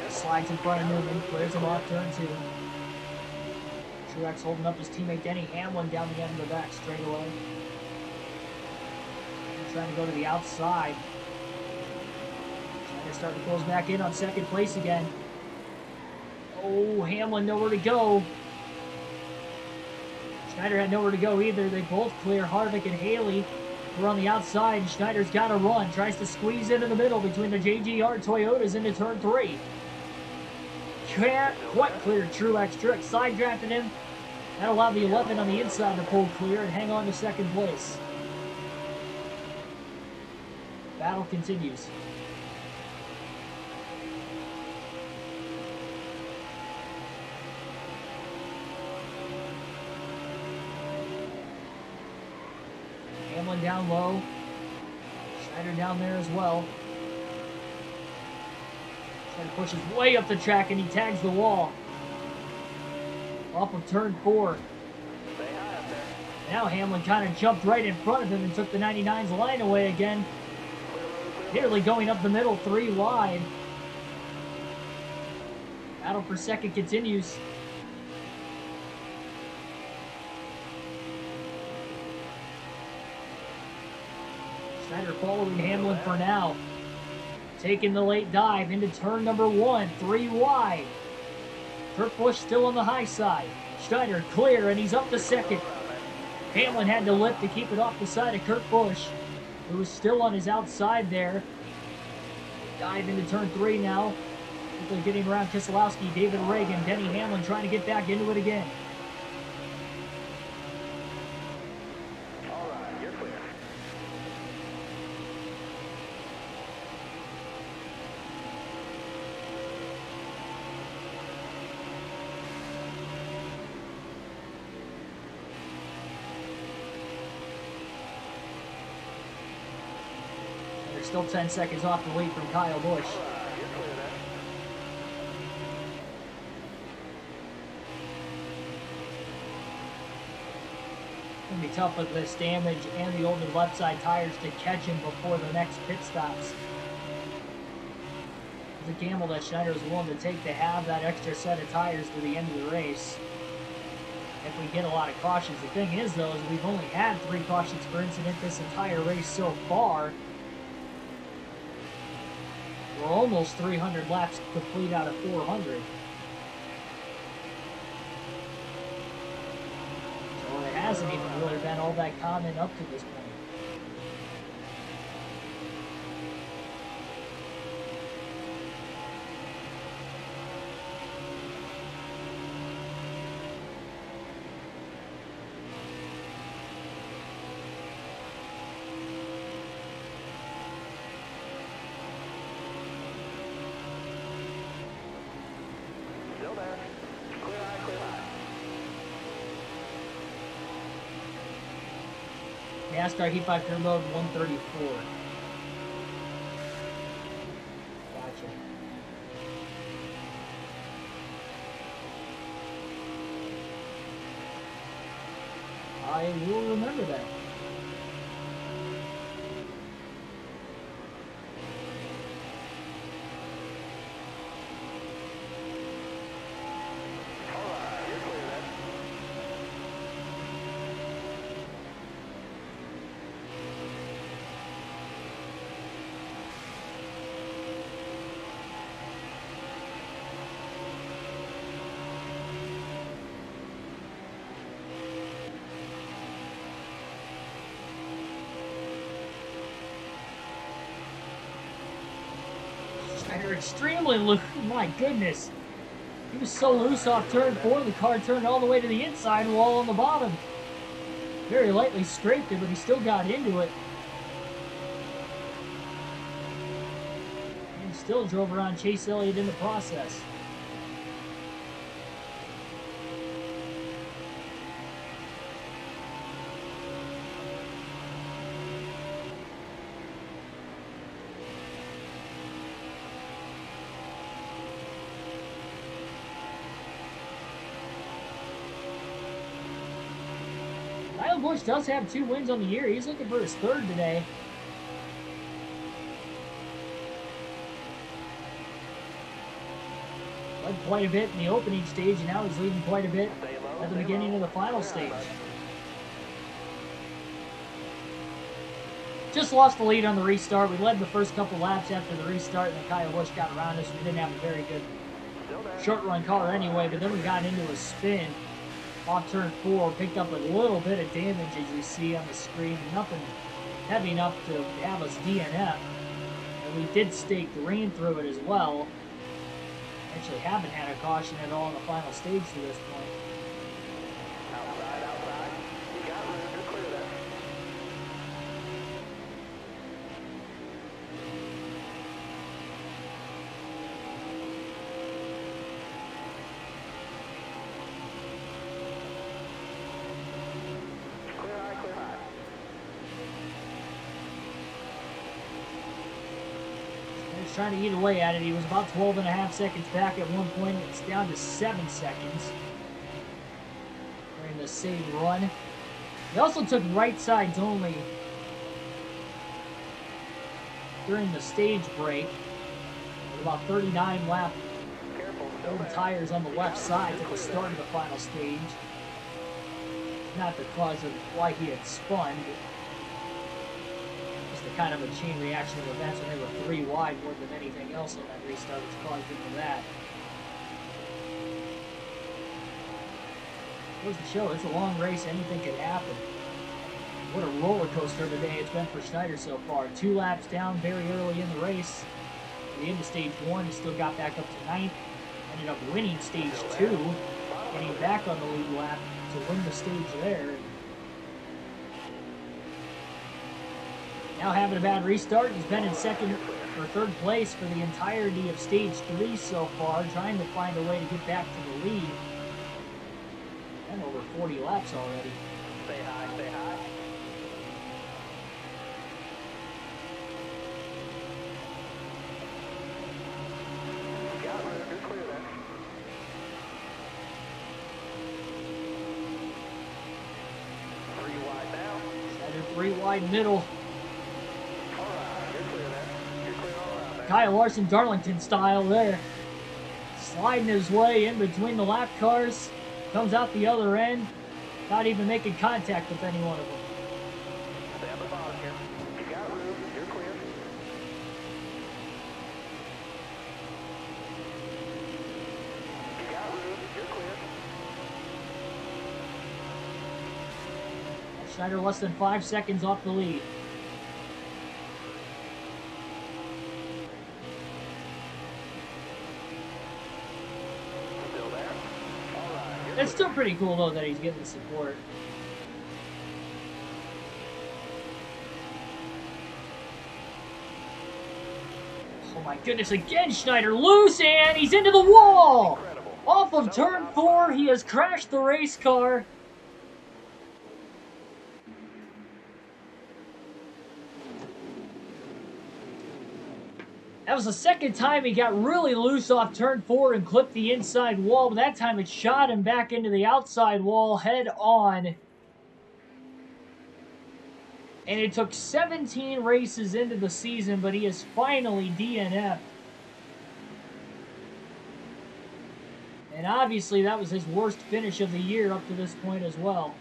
Slides in front of Newman, clears him off turn 2. Truex holding up his teammate Denny Hamlin down the end of the back straightaway. Trying to go to the outside. Schneider starting to close back in on second place again. Oh, Hamlin nowhere to go. Schneider had nowhere to go either. They both clear. Harvick and Haley were on the outside. Schneider's got to run. Tries to squeeze into the middle between the JGR Toyotas into turn 3. Can't quite clear Truex. Truex side drafted him. That allowed the 11 on the inside to pull clear and hang on to second place. Battle continues. Hamlin down low. Schneider down there as well. Schneider pushes way up the track and he tags the wall. Off of turn 4. Now Hamlin kind of jumped right in front of him and took the 99's line away again. Nearly going up the middle, 3 wide. Battle for second continues. Schneider following Hamlin for now. Taking the late dive into turn number 1, 3 wide. Kurt Busch still on the high side. Schneider clear, and he's up to second. Hamlin had to lift to keep it off the side of Kurt Busch, who was still on his outside there. Dive into turn 3 now. Quickly getting around Keselowski, David Reagan, Denny Hamlin trying to get back into it again. All right, you're clear. They're still 10 seconds off the lead from Kyle Busch. All right, you're clear there. It's going to be tough with this damage and the older left side tires to catch him before the next pit stops. It's a gamble that Schneider is willing to take to have that extra set of tires to the end of the race. If we get a lot of cautions. The thing is, though, is we've only had 3 cautions per incident this entire race so far. We're almost 300 laps complete out of 400. So it hasn't even really been all that common up to this point. Still there. Clear eye, clear eye. NASCAR Heat 5 Career Mode 134. I will remember that. Schneider extremely loose. My goodness. He was so loose off turn 4, the car turned all the way to the inside wall on the bottom. Very lightly scraped it, but he still got into it. And still drove around Chase Elliott in the process. Busch does have 2 wins on the year. He's looking for his 3rd today. Led quite a bit in the opening stage, and now he's leading quite a bit at the beginning of the final stage. Just lost the lead on the restart. We led the first couple laps after the restart, and then Kyle Busch got around us. We didn't have a very good short run car anyway, but then we got into a spin off turn 4, picked up a little bit of damage as you see on the screen, nothing heavy enough to have us DNF. And we did stake green through it as well. Actually haven't had a caution at all in the final stage to this point. Outside. You got room to clear that. Clear high. He's trying to eat away at it. He was about 12.5 seconds back at one point. It's down to 7 seconds during the same run. He also took right sides only during the stage break. With about 39 lap old tires on the left side at the start of the final stage. Not the cause of why he had spun, but just a kind of a chain reaction of events when they were 3 wide more than anything else on that restart, which caused into that. Goes to show it's a long race, anything could happen. What a roller coaster of a day it's been for Schneider so far. 2 laps down very early in the race. At the end of stage 1, he still got back up to 9th. Ended up winning stage 2, getting back on the lead lap to win the stage there. Now having a bad restart, he's been in 2nd or 3rd place for the entirety of stage 3 so far, trying to find a way to get back to the lead. And over 40 laps already. Say hi. You got room to clear that. Schneider 3 wide middle. Alright, you're clear there. You're clear all around there. Kyle Larson Darlington style there. Sliding his way in between the lap cars. Comes out the other end. Not even making contact with any one of them. Stay at the bottom here. You got room. You're clear. You got room. You're clear. Schneider less than 5 seconds off the lead. Still there. Alright, It's still pretty cool though that he's getting the support. Oh my goodness, again Schneider loose, and he's into the wall! incredible. Off of turn 4, he has crashed the race car. That was the second time he got really loose off turn 4 and clipped the inside wall, but that time it shot him back into the outside wall head on. And it took 17 races into the season, but he is finally DNF. And obviously that was his worst finish of the year up to this point as well.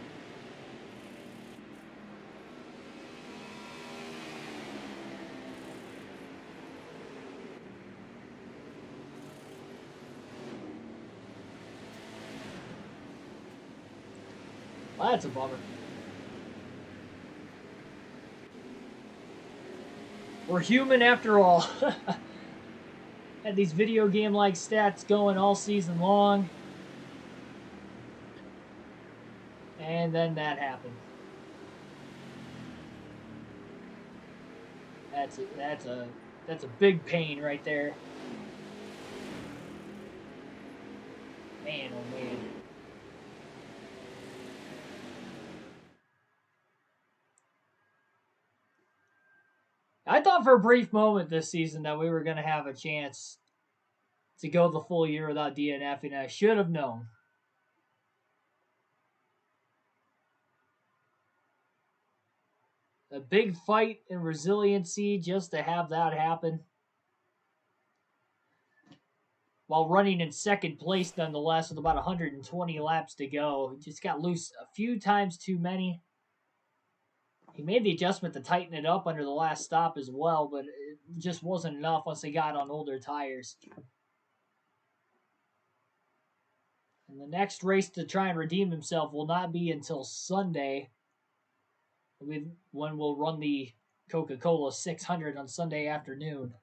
Well, that's a bummer. We're human after all. Had these video game-like stats going all season long. And then that happened. That's a big pain right there. Man, oh man. I thought for a brief moment this season that we were going to have a chance to go the full year without DNFing. I should have known. A big fight and resiliency just to have that happen. While running in second place nonetheless with about 120 laps to go. He just got loose a few times too many. He made the adjustment to tighten it up under the last stop as well, but it just wasn't enough once they got on older tires. And the next race to try and redeem himself will not be until Sunday, when we'll run the Coca-Cola 600 on Sunday afternoon.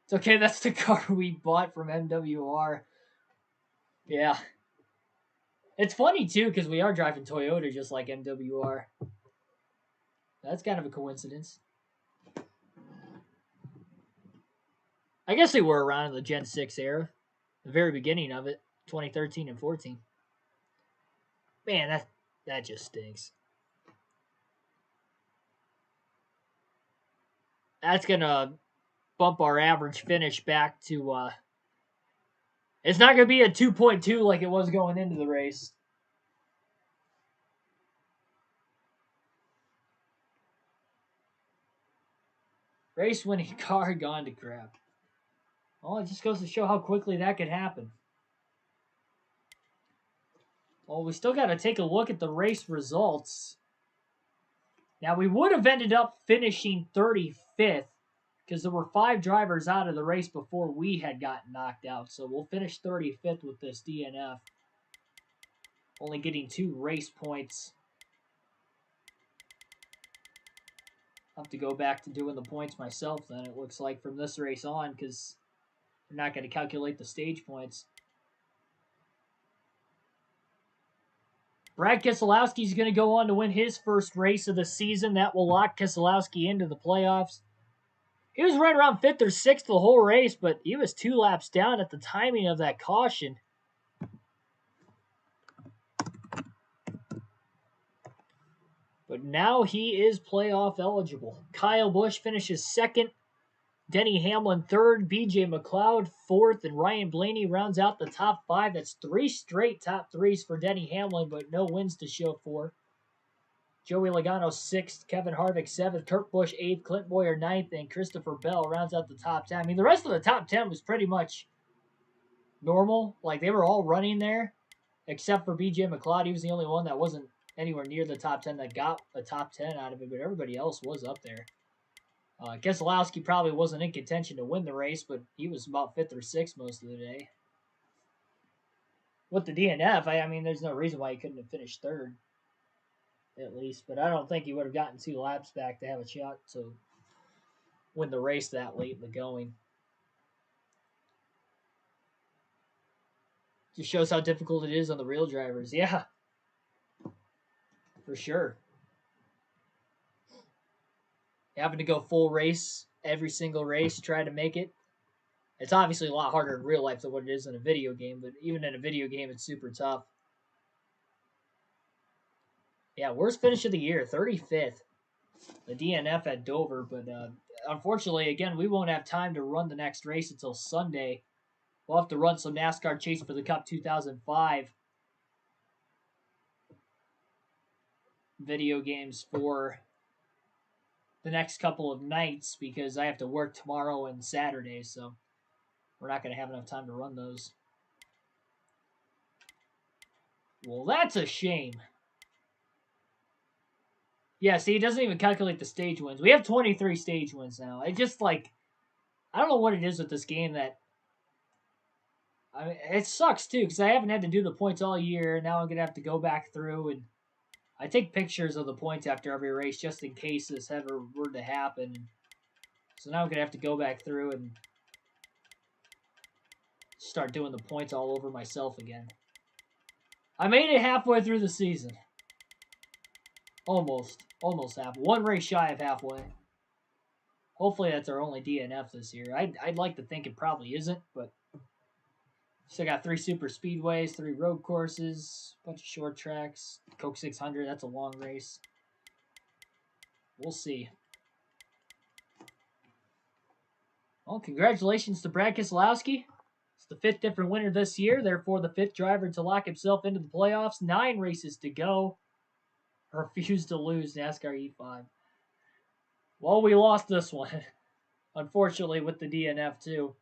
It's okay, that's the car we bought from MWR. Yeah. It's funny, too, because we are driving Toyota just like MWR. That's kind of a coincidence. I guess they were around in the Gen 6 era. The very beginning of it. 2013 and 14. Man, that just stinks. That's going to bump our average finish back to... it's not going to be a 2.2 like it was going into the race. Race winning car gone to crap. Well, it just goes to show how quickly that could happen. Well, we still got to take a look at the race results. Now, we would have ended up finishing 35th because there were 5 drivers out of the race before we had gotten knocked out. So we'll finish 35th with this DNF. Only getting 2 race points. I'll have to go back to doing the points myself then, it looks like, from this race on, because I'm not going to calculate the stage points. Brad Keselowski is going to go on to win his first race of the season. That will lock Keselowski into the playoffs. He was right around 5th or 6th the whole race, but he was 2 laps down at the timing of that caution. But now he is playoff eligible. Kyle Busch finishes 2nd. Denny Hamlin 3rd. BJ McLeod 4th. And Ryan Blaney rounds out the top 5. That's 3 straight top 3s for Denny Hamlin, but no wins to show for. Joey Logano 6th. Kevin Harvick 7th. Kurt Busch 8th. Clint Boyer 9th. And Christopher Bell rounds out the top 10. I mean, the rest of the top 10 was pretty much normal. Like, they were all running there, except for BJ McLeod. He was the only one that wasn't anywhere near the top 10 that got a top 10 out of it, but everybody else was up there. Keselowski probably wasn't in contention to win the race, but he was about 5th or 6th most of the day. With the DNF, I mean, there's no reason why he couldn't have finished 3rd, at least, but I don't think he would have gotten 2 laps back to have a shot to win the race that late in the going. Just shows how difficult it is on the real drivers. Yeah. For sure. Having to go full race, every single race, try to make it. It's obviously a lot harder in real life than what it is in a video game, but even in a video game, it's super tough. Yeah, worst finish of the year, 35th. The DNF at Dover, but unfortunately, again, we won't have time to run the next race until Sunday. We'll have to run some NASCAR Chase for the Cup 2005 video games for the next couple of nights because I have to work tomorrow and Saturday, so we're not going to have enough time to run those. Well, that's a shame. Yeah, see, it doesn't even calculate the stage wins. We have 23 stage wins now. It just, like, I don't know what it is with this game that, I mean, it sucks, too, because I haven't had to do the points all year. Now I'm going to have to go back through, and I take pictures of the points after every race just in case this ever were to happen. So now I'm going to have to go back through and start doing the points all over myself again. I made it halfway through the season. Almost half. One race shy of halfway. Hopefully that's our only DNF this year. I'd like to think it probably isn't, but still got 3 super speedways, 3 road courses, a bunch of short tracks. Coke 600, that's a long race. We'll see. Well, congratulations to Brad Keselowski. It's the 5th different winner this year, therefore the 5th driver to lock himself into the playoffs. 9 races to go. Refused to lose NASCAR E5. Well, we lost this one. Unfortunately, with the DNF, too.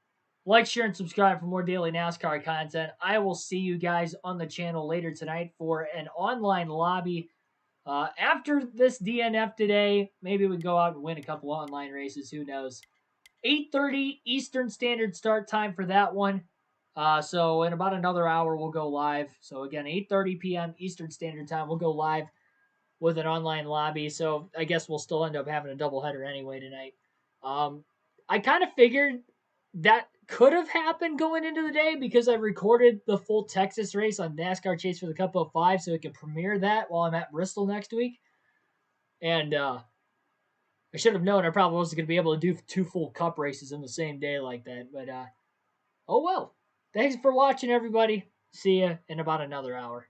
Like, share, and subscribe for more daily NASCAR content. I will see you guys on the channel later tonight for an online lobby. After this DNF today, maybe we go out and win a couple online races. Who knows? 8:30 Eastern Standard start time for that one. So in about another hour, we'll go live. So again, 8:30 p.m. Eastern Standard Time, we'll go live with an online lobby. So I guess we'll still end up having a doubleheader anyway tonight. I kind of figured that could have happened going into the day because I recorded the full Texas race on NASCAR Chase for the Cup of 5 so it could premiere that while I'm at Bristol next week. And I should have known I probably wasn't going to be able to do 2 full Cup races in the same day like that. But oh well. Thanks for watching, everybody. See you in about another hour.